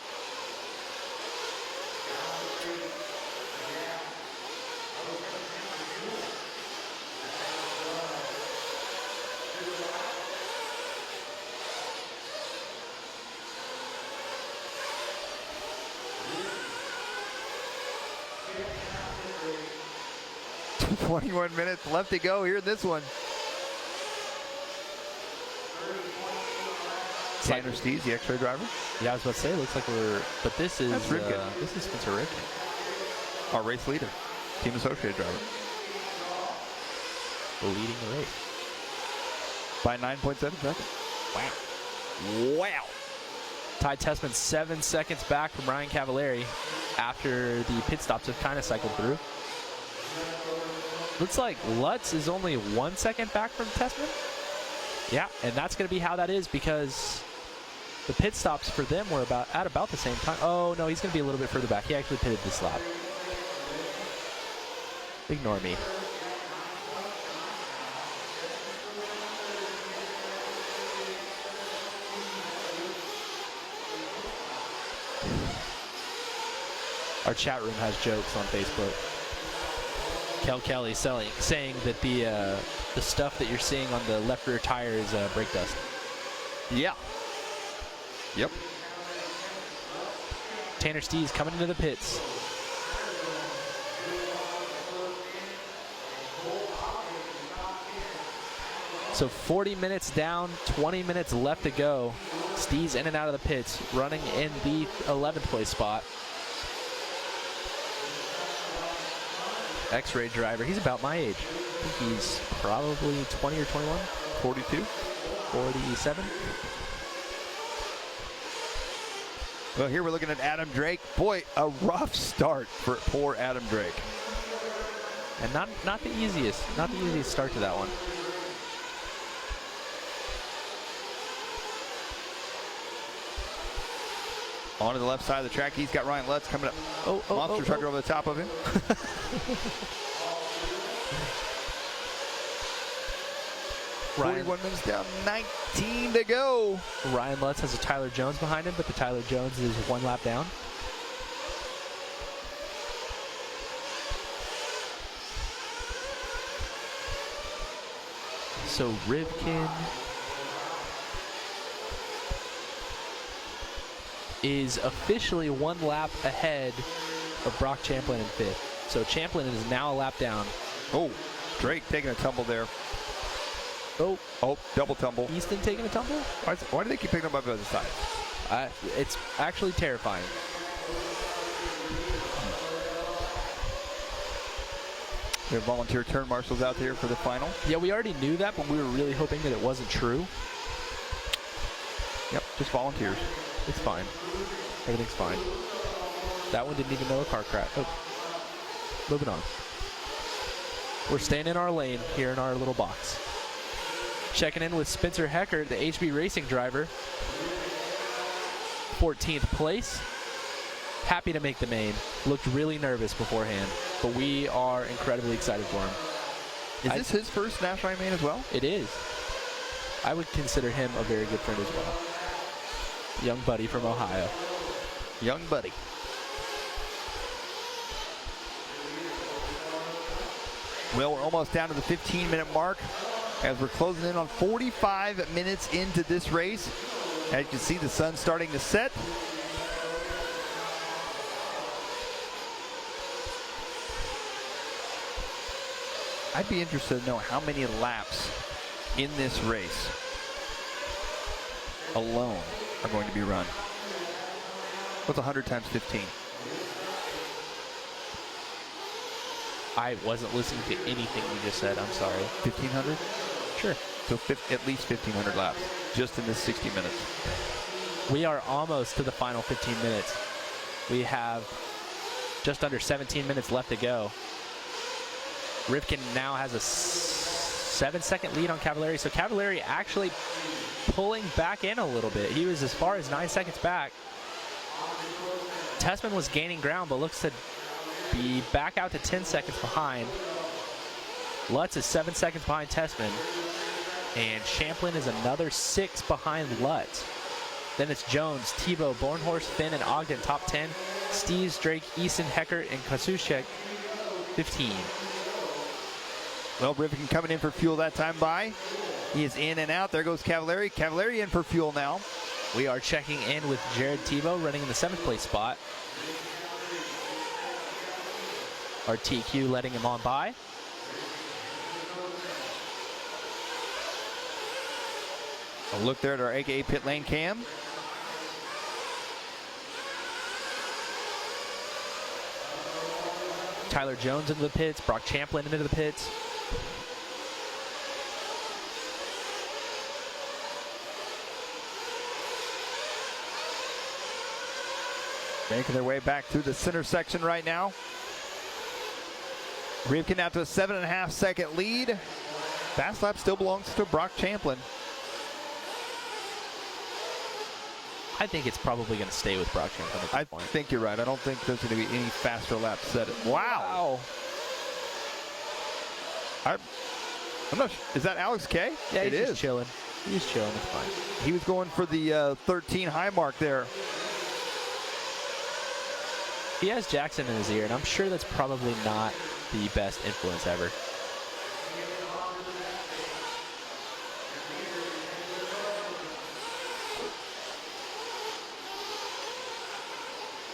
Speaker 1: .21 minutes left to go here in this one. Tanner Steves, the X-ray driver.
Speaker 2: Yeah, I was about to say, it looks like but this is
Speaker 1: Rivkin.
Speaker 2: This is Spencer Rivkin.
Speaker 1: Our race leader, team associated driver.
Speaker 2: Leading the race.
Speaker 1: By 9.7 seconds. Wow.
Speaker 2: Ty Tessman 7 seconds back from Ryan Cavallari after the pit stops have kind of cycled through. Looks like Lutz is only 1 second back from Tessman. Yeah, and that's going to be how that is because the pit stops for them were at about the same time. Oh, no, he's going to be a little bit further back. He actually pitted this lap. Ignore me. Our chat room has jokes on Facebook. Kel Kelly saying that the stuff that you're seeing on the left rear tire is brake dust.
Speaker 1: Yeah. Yep.
Speaker 2: Tanner Stees coming into the pits. So 40 minutes down, 20 minutes left to go. Stees in and out of the pits, running in the 11th place spot. X-ray driver, he's about my age. I think he's probably 20 or 21.
Speaker 1: 42.
Speaker 2: 47.
Speaker 1: Well, here we're looking at Adam Drake. Boy, a rough start for poor Adam Drake.
Speaker 2: And not the easiest start to that one.
Speaker 1: Onto the left side of the track, he's got Ryan Lutz coming up. Monster trucker over the top of him. 41 minutes down, 19 to go.
Speaker 2: Ryan Lutz has a Tyler Jones behind him, but the Tyler Jones is one lap down. So Rivkin is officially 1 lap ahead of Brock Champlin in 5th. So Champlin is now a lap down.
Speaker 1: Oh, Drake taking a tumble there. Oh, double tumble.
Speaker 2: Easton taking a tumble?
Speaker 1: Why do they keep picking him up the other side?
Speaker 2: It's actually terrifying.
Speaker 1: We have volunteer turn marshals out there for the final.
Speaker 2: Yeah, we already knew that, but we were really hoping that it wasn't true.
Speaker 1: Yep, just volunteers.
Speaker 2: It's fine. Everything's fine. That one didn't even know a car crash. Oh, moving on. We're staying in our lane here in our little box. Checking in with Spencer Hecker, the HB Racing driver. 14th place. Happy to make the main. Looked really nervous beforehand, but we are incredibly excited for him.
Speaker 1: Is this his first National main as well?
Speaker 2: It is. I would consider him a very good friend as well. Young buddy from Ohio.
Speaker 1: Young buddy. Well, we're almost down to the 15-minute mark as we're closing in on 45 minutes into this race. As you can see, the sun's starting to set. I'd be interested to know how many laps in this race alone are going to be run. What's 100 times 15?
Speaker 2: I wasn't listening to anything you just said. I'm sorry.
Speaker 1: 1,500?
Speaker 2: Sure.
Speaker 1: So at least 1,500 laps just in this 60 minutes.
Speaker 2: We are almost to the final 15 minutes. We have just under 17 minutes left to go. Rivkin now has a 7-second lead on Cavallari. So Cavallari actually pulling back in a little bit. He was as far as 9 seconds back. Tessman was gaining ground, but looks to be back out to 10 seconds behind. Lutz is 7 seconds behind Tessman. And Champlin is another 6 behind Lutz. Then it's Jones, Tebow, Bornhorst, Finn, and Ogden top 10. Steves, Drake, Easton, Hecker, and Kasuchek 15.
Speaker 1: Well, Rivkin coming in for fuel that time by. He is in and out. There goes Cavallari. Cavallari in for fuel now.
Speaker 2: We are checking in with Jared Tebow running in the 7th place spot. Our TQ letting him on by.
Speaker 1: A look there at our AKA pit lane cam.
Speaker 2: Tyler Jones into the pits. Brock Champlin into the pits.
Speaker 1: Making their way back through the center section right now. Rivkin out to a 7.5 second lead. Fast lap still belongs to Brock Champlin.
Speaker 2: I think it's probably going to stay with Brock Champlin at this point.
Speaker 1: I think you're right. I don't think there's going to be any faster laps set. Wow. I'm not sure. Is that Alex K?
Speaker 2: Yeah,
Speaker 1: it
Speaker 2: he's
Speaker 1: is.
Speaker 2: chilling. He's chilling. It's fine.
Speaker 1: He was going for the 13 high mark there.
Speaker 2: He has Jackson in his ear, and I'm sure that's probably not the best influence ever.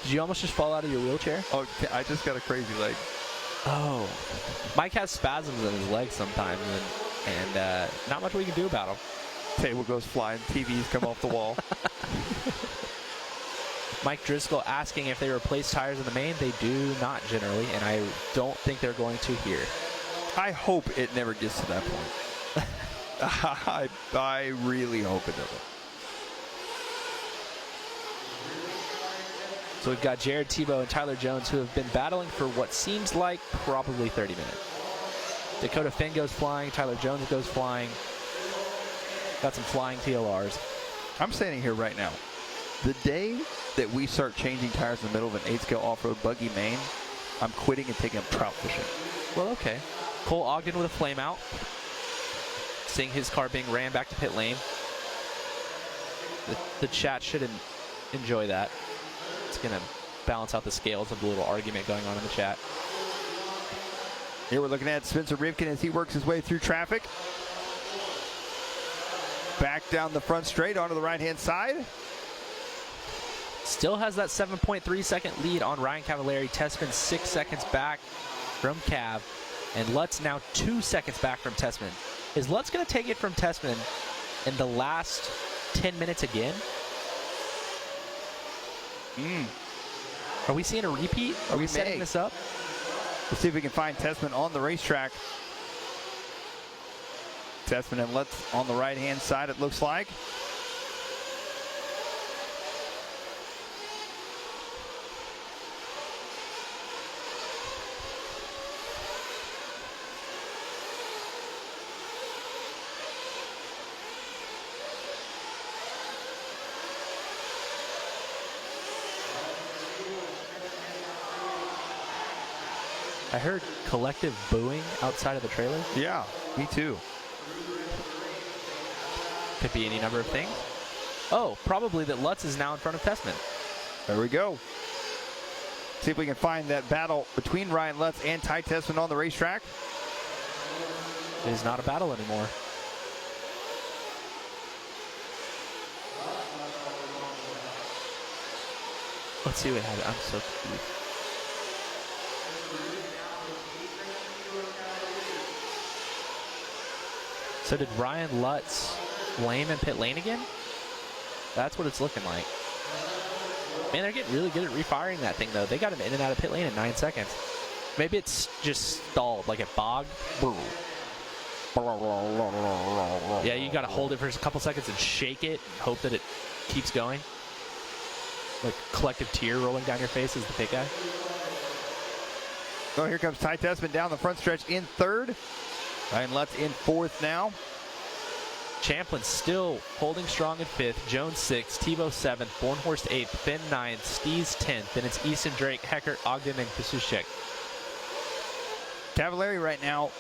Speaker 2: Did you almost just fall out of your wheelchair?
Speaker 1: Oh, I just got a crazy leg.
Speaker 2: Oh. Mike has spasms in his legs sometimes, and not much we can do about them.
Speaker 1: Table goes flying, TVs come off the wall.
Speaker 2: Mike Driscoll asking if they replace tires in the main. They do not generally, and I don't think they're going to here.
Speaker 1: I hope it never gets to that point. I really hope it doesn't.
Speaker 2: So we've got Jared Tebow and Tyler Jones, who have been battling for what seems like probably 30 minutes. Dakota Finn goes flying. Tyler Jones goes flying. Got some flying TLRs.
Speaker 1: I'm standing here right now. The day that we start changing tires in the middle of an 8-scale off-road buggy main, I'm quitting and taking up trout fishing.
Speaker 2: Well, okay. Cole Ogden with a flame out. Seeing his car being ran back to pit lane. The chat should enjoy that. It's going to balance out the scales of the little argument going on in the chat.
Speaker 1: Here we're looking at Spencer Rivkin as he works his way through traffic. Back down the front straight onto the right-hand side.
Speaker 2: Still has that 7.3 second lead on Ryan Cavallari. Tessman 6 seconds back from Cav. And Lutz now 2 seconds back from Tessman. Is Lutz going to take it from Tessman in the last 10 minutes again? Are we seeing a repeat? Are we setting this up?
Speaker 1: We'll see if we can find Tessman on the racetrack. Tessman and Lutz on the right-hand side, it looks like.
Speaker 2: I heard collective booing outside of the trailer.
Speaker 1: Yeah, me too.
Speaker 2: Could be any number of things. Oh, probably that Lutz is now in front of Tessman.
Speaker 1: There we go. See if we can find that battle between Ryan Lutz and Ty Tessman on the racetrack.
Speaker 2: It is not a battle anymore. Let's see what happens. I'm so confused. So did Ryan Lutz blame in pit lane again? That's what it's looking like. Man, they're getting really good at refiring that thing, though. They got him in and out of pit lane in 9 seconds. Maybe it's just stalled, like it bogged. Yeah, you got to hold it for a couple seconds and shake it, hope that it keeps going. Like collective tear rolling down your face as the pit guy.
Speaker 1: Oh, here comes Ty Tessman down the front stretch in third. Ryan Lutz in fourth now.
Speaker 2: Champlin still holding strong in fifth. Jones sixth. Tebow seventh. Bornhorst eighth. Finn ninth. Stees 10th. Then it's Easton, Drake, Heckert, Ogden, and Kasushek.
Speaker 1: Cavallari right now.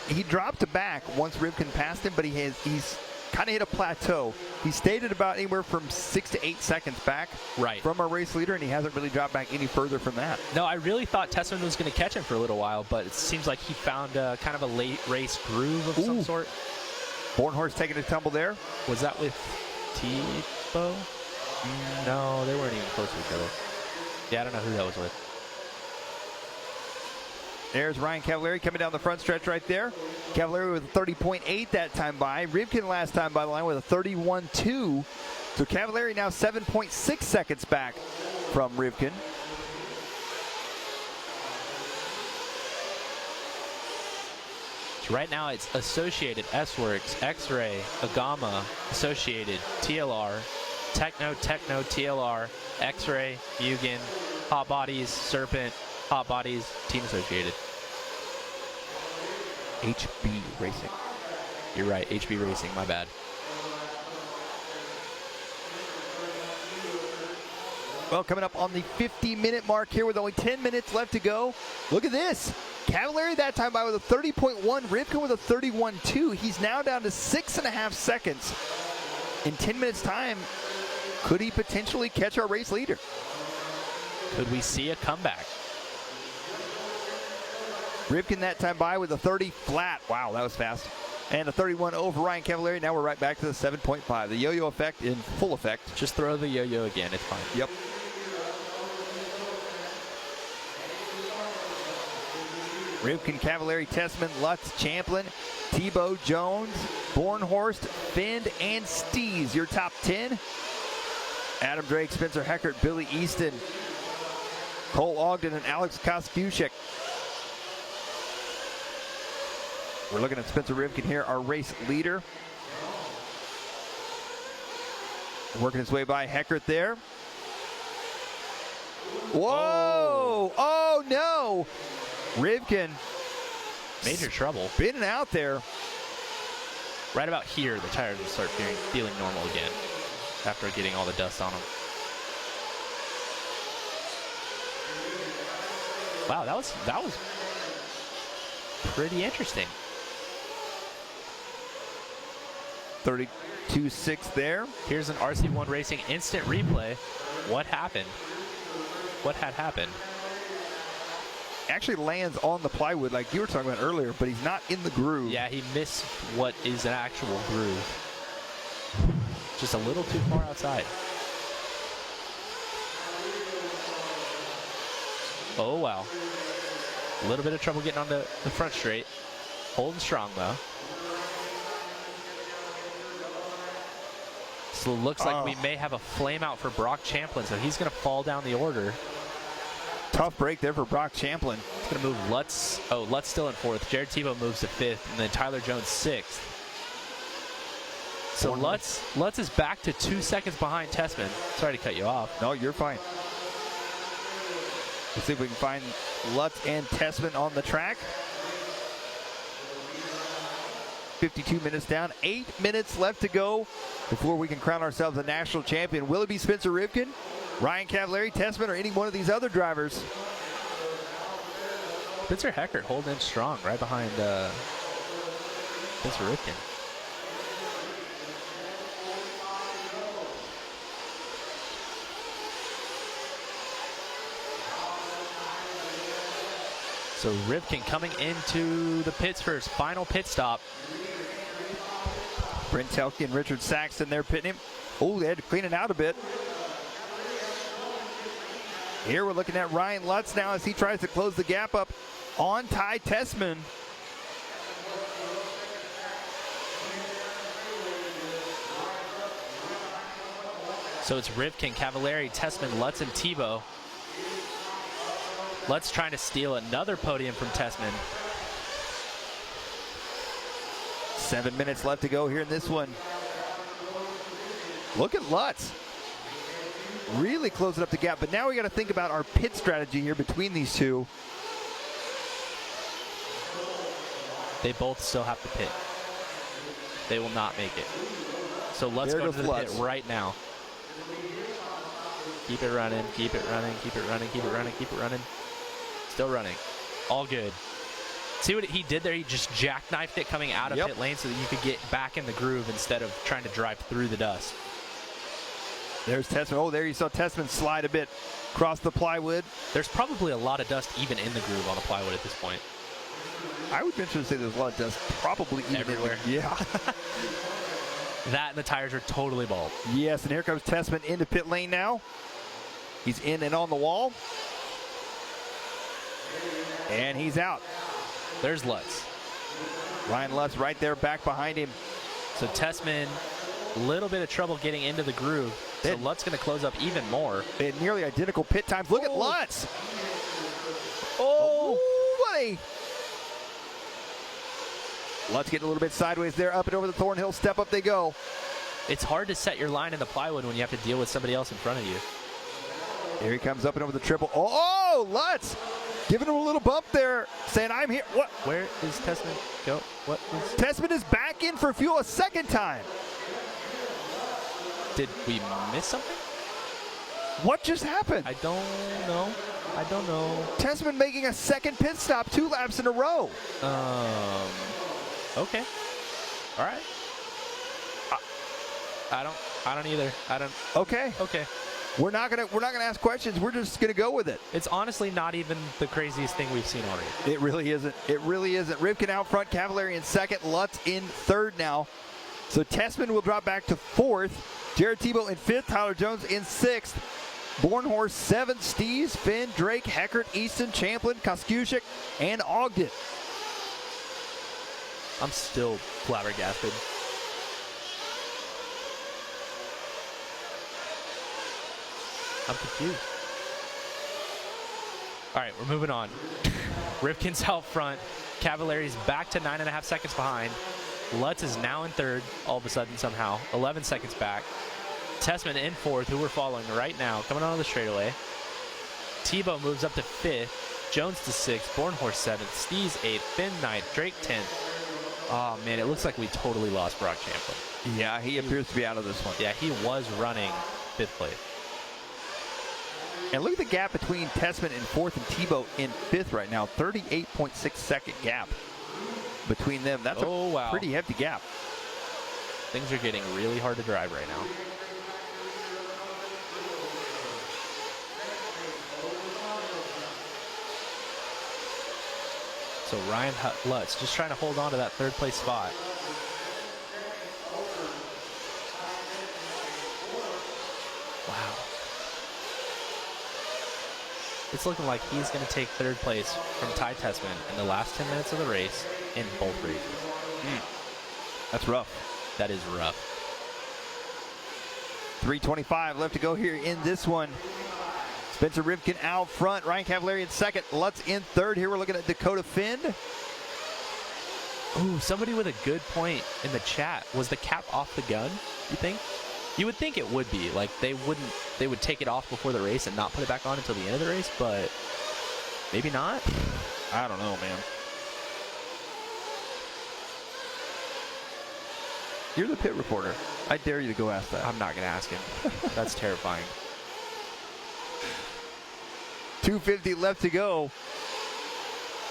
Speaker 1: He dropped to back once Rivkin passed him, but he's kind of hit a plateau. He stayed at about anywhere from 6 to 8 seconds back from our race leader, and he hasn't really dropped back any further from that.
Speaker 2: No, I really thought Tessman was going to catch him for a little while, but it seems like he found kind of a late race groove of some sort.
Speaker 1: Bornhorst taking a tumble there.
Speaker 2: Was that with Tebow? No, they weren't even close to each other. Yeah, I don't know who that was with.
Speaker 1: There's Ryan Cavallari coming down the front stretch right there. Cavallari with a 30.8 that time by. Rivkin last time by the line with a 31.2. So Cavallari now 7.6 seconds back from Rivkin.
Speaker 2: So right now it's Associated, S-Works, X-Ray, Agama, Associated, TLR, Techno, TLR, X-Ray, Mugen, Hot Bodies, Serpent, Hot Bodies, Team Associated.
Speaker 1: HB Racing.
Speaker 2: You're right, HB Racing, my bad.
Speaker 1: Well, coming up on the 50-minute mark here with only 10 minutes left to go. Look at this. Cavallari that time by with a 30.1. Rivkin with a 31.2. He's now down to 6.5 seconds. In 10 minutes time, could he potentially catch our race leader?
Speaker 2: Could we see a comeback?
Speaker 1: Rivkin that time by with a 30 flat. Wow, that was fast. And a 31 over Ryan Cavallari. Now we're right back to the 7.5. The yo-yo effect in full effect.
Speaker 2: Just throw the yo-yo again. It's fine.
Speaker 1: Yep. Rivkin, Cavallari, Tessman, Lutz, Champlin, Tebow, Jones, Bornhorst, Fend, and Stees. Your top 10. Adam Drake, Spencer Heckert, Billy Easton, Cole Ogden, and Alex Koskushek. We're looking at Spencer Rivkin here, our race leader. Working his way by Heckert there. Whoa! Oh no! Rivkin.
Speaker 2: Major trouble.
Speaker 1: Spinning out there.
Speaker 2: Right about here, the tires will start feeling normal again after getting all the dust on them. Wow, that was pretty interesting.
Speaker 1: 32.6 there.
Speaker 2: Here's an RC1 Racing instant replay. What happened? What had happened?
Speaker 1: Actually lands on the plywood like you were talking about earlier, but he's not in the groove.
Speaker 2: Yeah, he missed what is an actual groove. Just a little too far outside. Oh, wow. A little bit of trouble getting on the front straight. Holding strong, though. So it looks like we may have a flame out for Brock Champlin, so he's going to fall down the order.
Speaker 1: Tough break there for Brock Champlin.
Speaker 2: It's going to move Lutz. Oh, Lutz still in 4th. Jared Tebow moves to 5th, and then Tyler Jones 6th. So Lutz is back to 2 seconds behind Tessman. Sorry to cut you off.
Speaker 1: No, you're fine. Let's see if we can find Lutz and Tessman on the track. 52 minutes down, 8 minutes left to go before we can crown ourselves a national champion. Will it be Spencer Rivkin, Ryan Cavallari, Tessman, or any one of these other drivers?
Speaker 2: Spencer Heckert holding in strong right behind Spencer Rivkin. So Rivkin coming into the pits for his final pit stop.
Speaker 1: Brent Telke and Richard Saxton there pitting him. Oh, they had to clean it out a bit. Here we're looking at Ryan Lutz now as he tries to close the gap up on Ty Tessman.
Speaker 2: So it's Rivkin, Cavallari, Tessman, Lutz, and Tebow. Lutz trying to steal another podium from Tessman.
Speaker 1: 7 minutes left to go here in this one. Look at Lutz. Really closing up the gap, but now we got to think about our pit strategy here between these two.
Speaker 2: They both still have to pit. They will not make it. So let's go to the pit right now. Keep it running, keep it running, keep it running, keep it running, keep it running. Still running. All good. See what he did there? He just jackknifed it coming out of pit lane so that you could get back in the groove instead of trying to drive through the dust.
Speaker 1: There's Tessman. Oh, there you saw Tessman slide a bit across the plywood.
Speaker 2: There's probably a lot of dust even in the groove on the plywood at this point.
Speaker 1: I would venture to say there's a lot of dust probably even
Speaker 2: everywhere.
Speaker 1: Yeah.
Speaker 2: That and the tires are totally bald.
Speaker 1: Yes, and here comes Tessman into pit lane now. He's in and on the wall. And he's out.
Speaker 2: There's Lutz.
Speaker 1: Ryan Lutz right there back behind him.
Speaker 2: So Tessman, a little bit of trouble getting into the groove. So Lutz going to close up even more.
Speaker 1: They had nearly identical pit times. Look at Lutz. Oh, buddy. Lutz getting a little bit sideways there, up and over the Thornhill. Step up they go.
Speaker 2: It's hard to set your line in the plywood when you have to deal with somebody else in front of you.
Speaker 1: Here he comes up and over the triple. Oh, Lutz giving him a little bump there, saying, I'm here. What?
Speaker 2: Where is Tessman? Go. What is?
Speaker 1: Tessman is back in for fuel a second time.
Speaker 2: Did we miss something?
Speaker 1: What just happened?
Speaker 2: I don't know. I don't know.
Speaker 1: Tessman making a second pit stop 2 laps in a row.
Speaker 2: Okay. All right. I don't either. I don't.
Speaker 1: Okay.
Speaker 2: Okay.
Speaker 1: we're not gonna ask questions. We're just gonna go with it.
Speaker 2: It's honestly not even the craziest thing we've seen already.
Speaker 1: It really isn't. It really isn't. Rivkin out front, Cavallari in second, Lutz in third now. So Tessman will drop back to fourth. Jared Tebow in fifth, Tyler Jones in sixth. Bornhorst seventh, Stees, Finn, Drake, Heckert, Easton, Champlin, Koskushik, and Ogden.
Speaker 2: I'm still flabbergasted. I'm confused. All right, we're moving on. Rivkin's out front. Cavallari's back to 9.5 seconds behind. Lutz is now in third, all of a sudden somehow. 11 seconds back. Tessman in fourth, who we're following right now, coming on the straightaway. Tebow moves up to fifth. Jones to sixth. Bornhorst seventh. Stees eighth. Finn ninth. Drake 10th. Oh, man, it looks like we totally lost Brock Champlin.
Speaker 1: Yeah, he appears to be out of this one.
Speaker 2: Yeah, he was running fifth place.
Speaker 1: And look at the gap between Tessman in fourth and Tebow in fifth right now. 38.6 second gap between them. That's a pretty hefty gap.
Speaker 2: Things are getting really hard to drive right now. So Ryan Lutz just trying to hold on to that third place spot. Wow. It's looking like he's going to take third place from Ty Tessman in the last 10 minutes of the race in both races.
Speaker 1: That's rough.
Speaker 2: That is rough.
Speaker 1: 3:25 left to go here in this one. Spencer Rivkin out front. Ryan Cavallari in second. Lutz in third. Here we're looking at Dakota Finn.
Speaker 2: Ooh, somebody with a good point in the chat. Was the cap off the gun, you think? You would think it would be. Like, they would take it off before the race and not put it back on until the end of the race, but maybe not?
Speaker 1: I don't know, man. You're the pit reporter. I dare you to go ask that.
Speaker 2: I'm not going to ask him. That's terrifying.
Speaker 1: 2:50 left to go.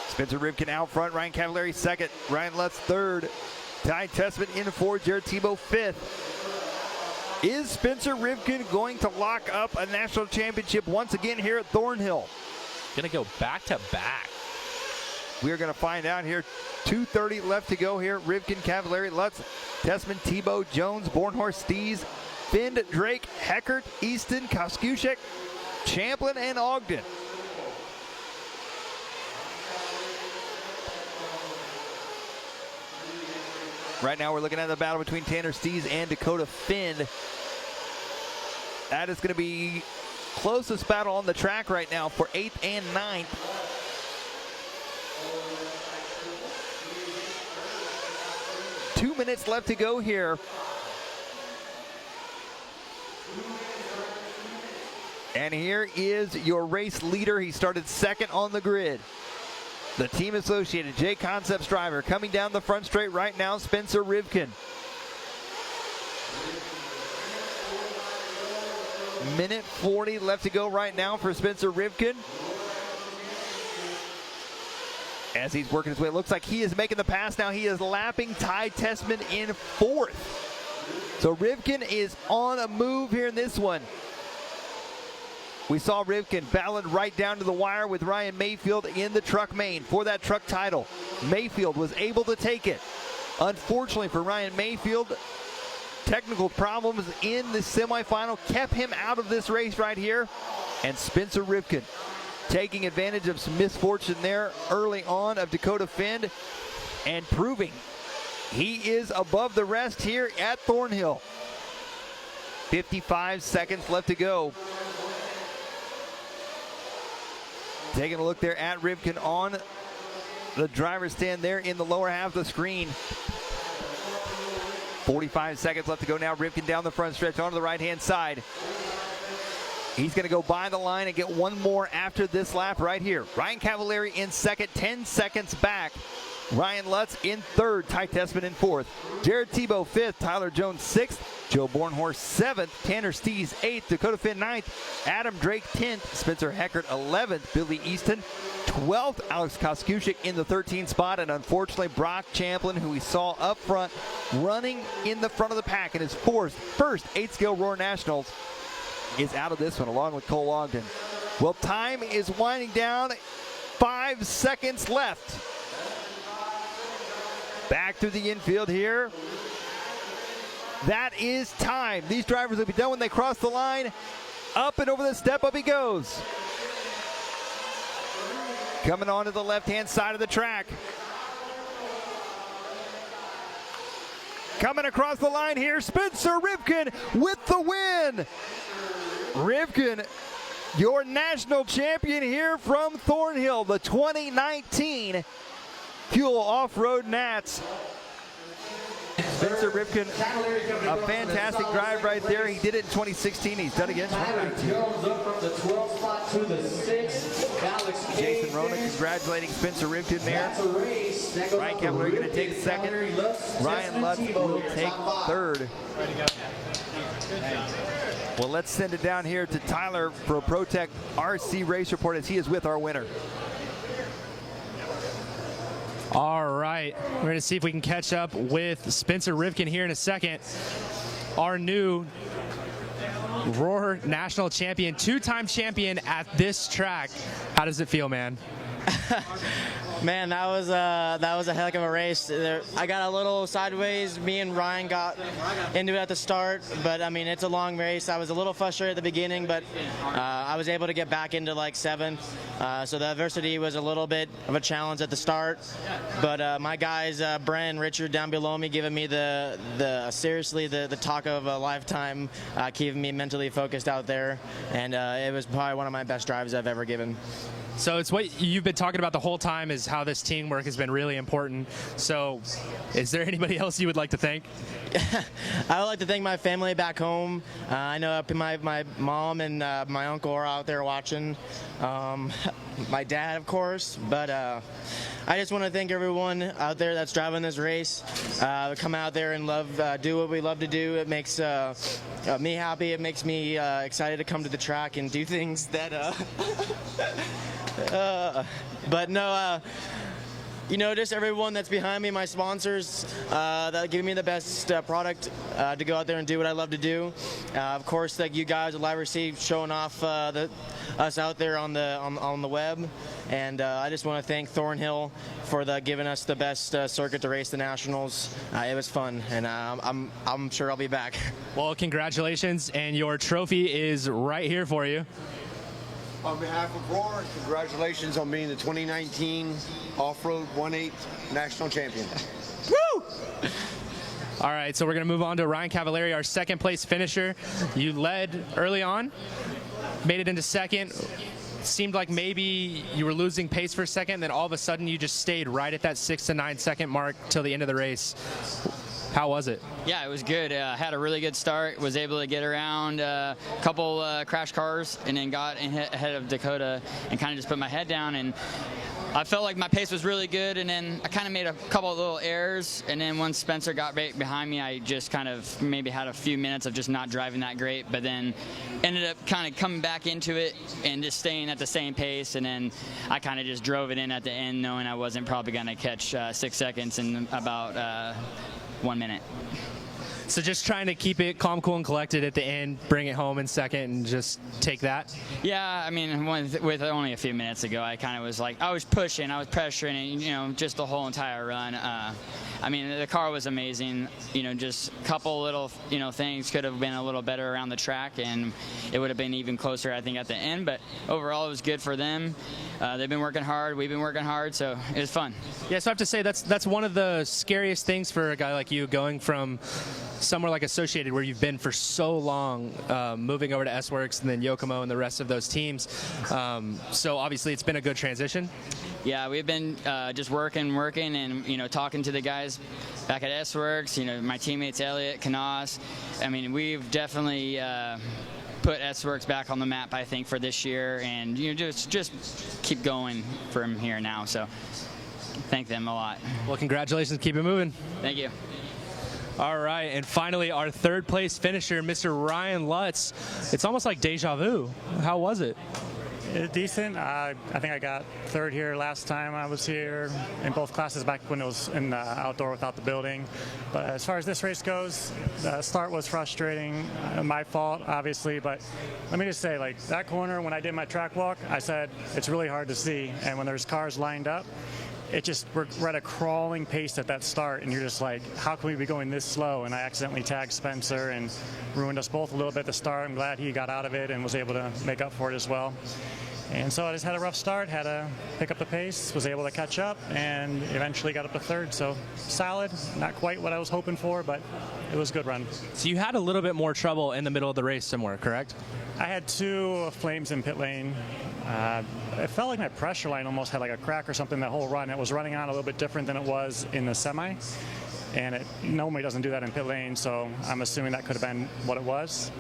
Speaker 1: Spencer Rivkin out front. Ryan Cavallari second. Ryan Lutz third. Ty Tessman in fourth. Jared Tebow fifth. Is Spencer Rivkin going to lock up a national championship once again here at Thornhill?
Speaker 2: Going to go back to back.
Speaker 1: We're going to find out here. 2:30 left to go here. Rivkin, Cavallari, Lutz, Tessman, Tebow, Jones, Bornhorst, Stees, Finn, Drake, Heckert, Easton, Koskushik, Champlin, and Ogden. Right now we're looking at the battle between Tanner Stees and Dakota Finn. That is going to be closest battle on the track right now for 8th and 9th. Two minutes left to go here. And here is your race leader. He started second on the grid. The Team Associated J Concepts driver coming down the front straight right now, Spencer Rivkin. Minute 40 left to go right now for Spencer Rivkin. As he's working his way, it looks like he is making the pass now. He is lapping Ty Tessman in fourth. So Rivkin is on a move here in this one. We saw Rivkin battling right down to the wire with Ryan Mayfield in the truck main for that truck title. Mayfield was able to take it. Unfortunately for Ryan Mayfield, technical problems in the semifinal kept him out of this race right here. And Spencer Rivkin taking advantage of some misfortune there early on of Dakota Finn and proving he is above the rest here at Thornhill. 55 seconds left to go. Taking a look there at Rivkin on the driver's stand there in the lower half of the screen. 45 seconds left to go now. Rivkin down the front stretch onto the right-hand side. He's going to go by the line and get one more after this lap right here. Ryan Cavallari in second, 10 seconds back. Ryan Lutz in third, Ty Tessman in fourth. Jared Tebow fifth, Tyler Jones sixth, Joe Bornhorst seventh, Tanner Stees eighth, Dakota Finn ninth, Adam Drake 10th, Spencer Heckert 11th, Billy Easton 12th, Alex Koskushik in the 13th spot, and unfortunately Brock Champlin, who we saw up front, running in the front of the pack in his first 8-scale Roar Nationals, is out of this one along with Cole Ogden. Well, time is winding down. 5 seconds left. Back through the infield here. That is time. These drivers will be done when they cross the line. Up and over the step, up he goes. Coming on to the left-hand side of the track. Coming across the line here, Spencer Rivkin with the win. Rivkin, your national champion here from Thornhill, the 2019 Fuel Off-Road Nats. Spencer Rivkin, a fantastic drive right there. He did it in 2016. He's done it again in 2019. Jason Rona congratulating Spencer Rivkin there. Ryan Cavalier going to take second. Ryan Lutz will take third. Well, let's send it down here to Tyler for a ProTech RC race report as he is with our winner.
Speaker 3: All right, we're going to see if we can catch up with Spencer Rivkin here in a second. Our new Roar National Champion, 2-time champion at this track. How does it feel, man?
Speaker 4: Man, that was a heck of a race. I got a little sideways. Me and Ryan got into it at the start, but I mean, it's a long race. I was a little frustrated at the beginning, but I was able to get back into like 7th. So the adversity was a little bit of a challenge at the start, but my guys, Brent and Richard down below me, giving me seriously the talk of a lifetime, keeping me mentally focused out there, and it was probably one of my best drives I've ever given.
Speaker 3: So it's what you've been talking about the whole time, is how this teamwork has been really important. So is there anybody else you would like to thank?
Speaker 4: I would like to thank my family back home. I know my mom and my uncle are out there watching. My dad, of course. But I just want to thank everyone out there that's driving this race. Come out there and do what we love to do. It makes me happy. It makes me excited to come to the track and do things that but no, just everyone that's behind me, my sponsors, that give me the best product to go out there and do what I love to do. Of course, like you guys at Live Receive showing off us out there on the web, and I just want to thank Thornhill for giving us the best circuit to race the Nationals. It was fun, and I'm sure I'll be back.
Speaker 3: Well, congratulations, and your trophy is right here for you.
Speaker 5: On behalf of Roar, congratulations on being the 2019 Off-Road 1/8 National Champion.
Speaker 3: Woo! All right, so we're going to move on to Ryan Cavalieri, our second place finisher. You led early on, made it into second. Seemed like maybe you were losing pace for a second, then all of a sudden you just stayed right at that 6 to 9 second mark till the end of the race. How was it?
Speaker 6: Yeah, it was good. Had a really good start. Was able to get around a couple crash cars, and then got ahead of Dakota and kind of just put my head down. And I felt like my pace was really good, and then I kind of made a couple of little errors. And then once Spencer got right behind me, I just kind of maybe had a few minutes of just not driving that great, but then ended up kind of coming back into it and just staying at the same pace. And then I kind of just drove it in at the end, knowing I wasn't probably going to catch 6 seconds in about 1 minute.
Speaker 3: So just trying to keep it calm, cool, and collected at the end, bring it home in second, and just take that?
Speaker 6: Yeah, I mean, with only a few minutes ago, I kind of was like, I was pushing, I was pressuring, and, just the whole entire run. I mean, the car was amazing. Just a couple little, things could have been a little better around the track, and it would have been even closer, I think, at the end. But overall, it was good for them. They've been working hard. We've been working hard, so it was fun.
Speaker 3: Yeah, so I have to say that's one of the scariest things for a guy like you, going from somewhere like Associated, where you've been for so long, moving over to S-Works and then Yokomo and the rest of those teams. So obviously it's been a good transition.
Speaker 6: Yeah, we've been just working, and talking to the guys back at S-Works. My teammates Elliot, Canas. I mean, we've definitely put S-Works back on the map, I think, for this year, and just keep going from here now. So thank them a lot.
Speaker 3: Well, congratulations. Keep it moving.
Speaker 6: Thank you.
Speaker 3: All right, and finally, our third place finisher, Mr. Ryan Lutz. It's almost like deja vu. How was it?
Speaker 7: Decent. I think I got third here last time I was here in both classes back when it was in the outdoor without the building. But as far as this race goes, the start was frustrating. My fault, obviously. But let me just say, like, that corner, when I did my track walk, I said it's really hard to see. And when there's cars lined up, we're at a crawling pace at that start, and you're just like, how can we be going this slow? And I accidentally tagged Spencer and ruined us both a little bit at the start. I'm glad he got out of it and was able to make up for it as well. And so I just had a rough start, had to pick up the pace, was able to catch up, and eventually got up to third. So solid, not quite what I was hoping for, but it was a good run.
Speaker 3: So you had a little bit more trouble in the middle of the race somewhere, correct?
Speaker 7: I had 2 flames in pit lane. It felt like my pressure line almost had like a crack or something that whole run. It was running on a little bit different than it was in the semi. And it normally doesn't do that in pit lane, so I'm assuming that could have been what it was.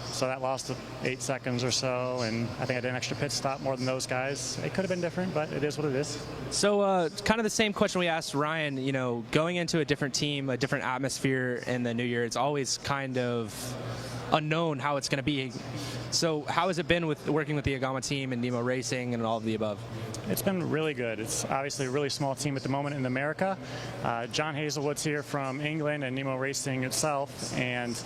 Speaker 7: So that lost 8 seconds or so, and I think I did an extra pit stop more than those guys. It could have been different, but it is what it is.
Speaker 3: So kind of the same question we asked Ryan, you know, going into a different team, a different atmosphere in the new year, it's always kind of unknown how it's going to be. So how has it been with working with the Agama team and Nemo Racing and all of the above?
Speaker 7: It's been really good. It's obviously a really small team at the moment in America. John Hazelwood's here from England and Nemo Racing itself, and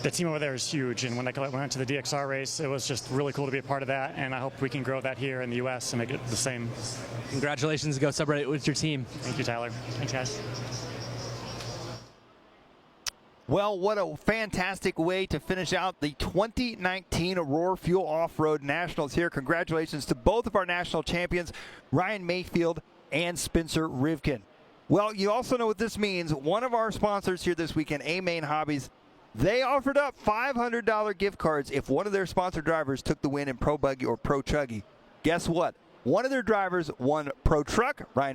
Speaker 7: the team over there is huge. And when I went to the DXR race, it was just really cool to be a part of that, and I hope we can grow that here in the U.S. and make it the same.
Speaker 3: Congratulations. Go celebrate with your team.
Speaker 7: Thank you, Tyler. Thanks, guys.
Speaker 1: Well, what a fantastic way to finish out the 2019 Aurora Fuel Off-Road Nationals here. Congratulations to both of our national champions, Ryan Mayfield and Spencer Rivkin. Well, you also know what this means. One of our sponsors here this weekend, A-Main Hobbies, they offered up $500 gift cards if one of their sponsor drivers took the win in Pro Buggy or Pro Chuggy. Guess what? One of their drivers won Pro Truck, Ryan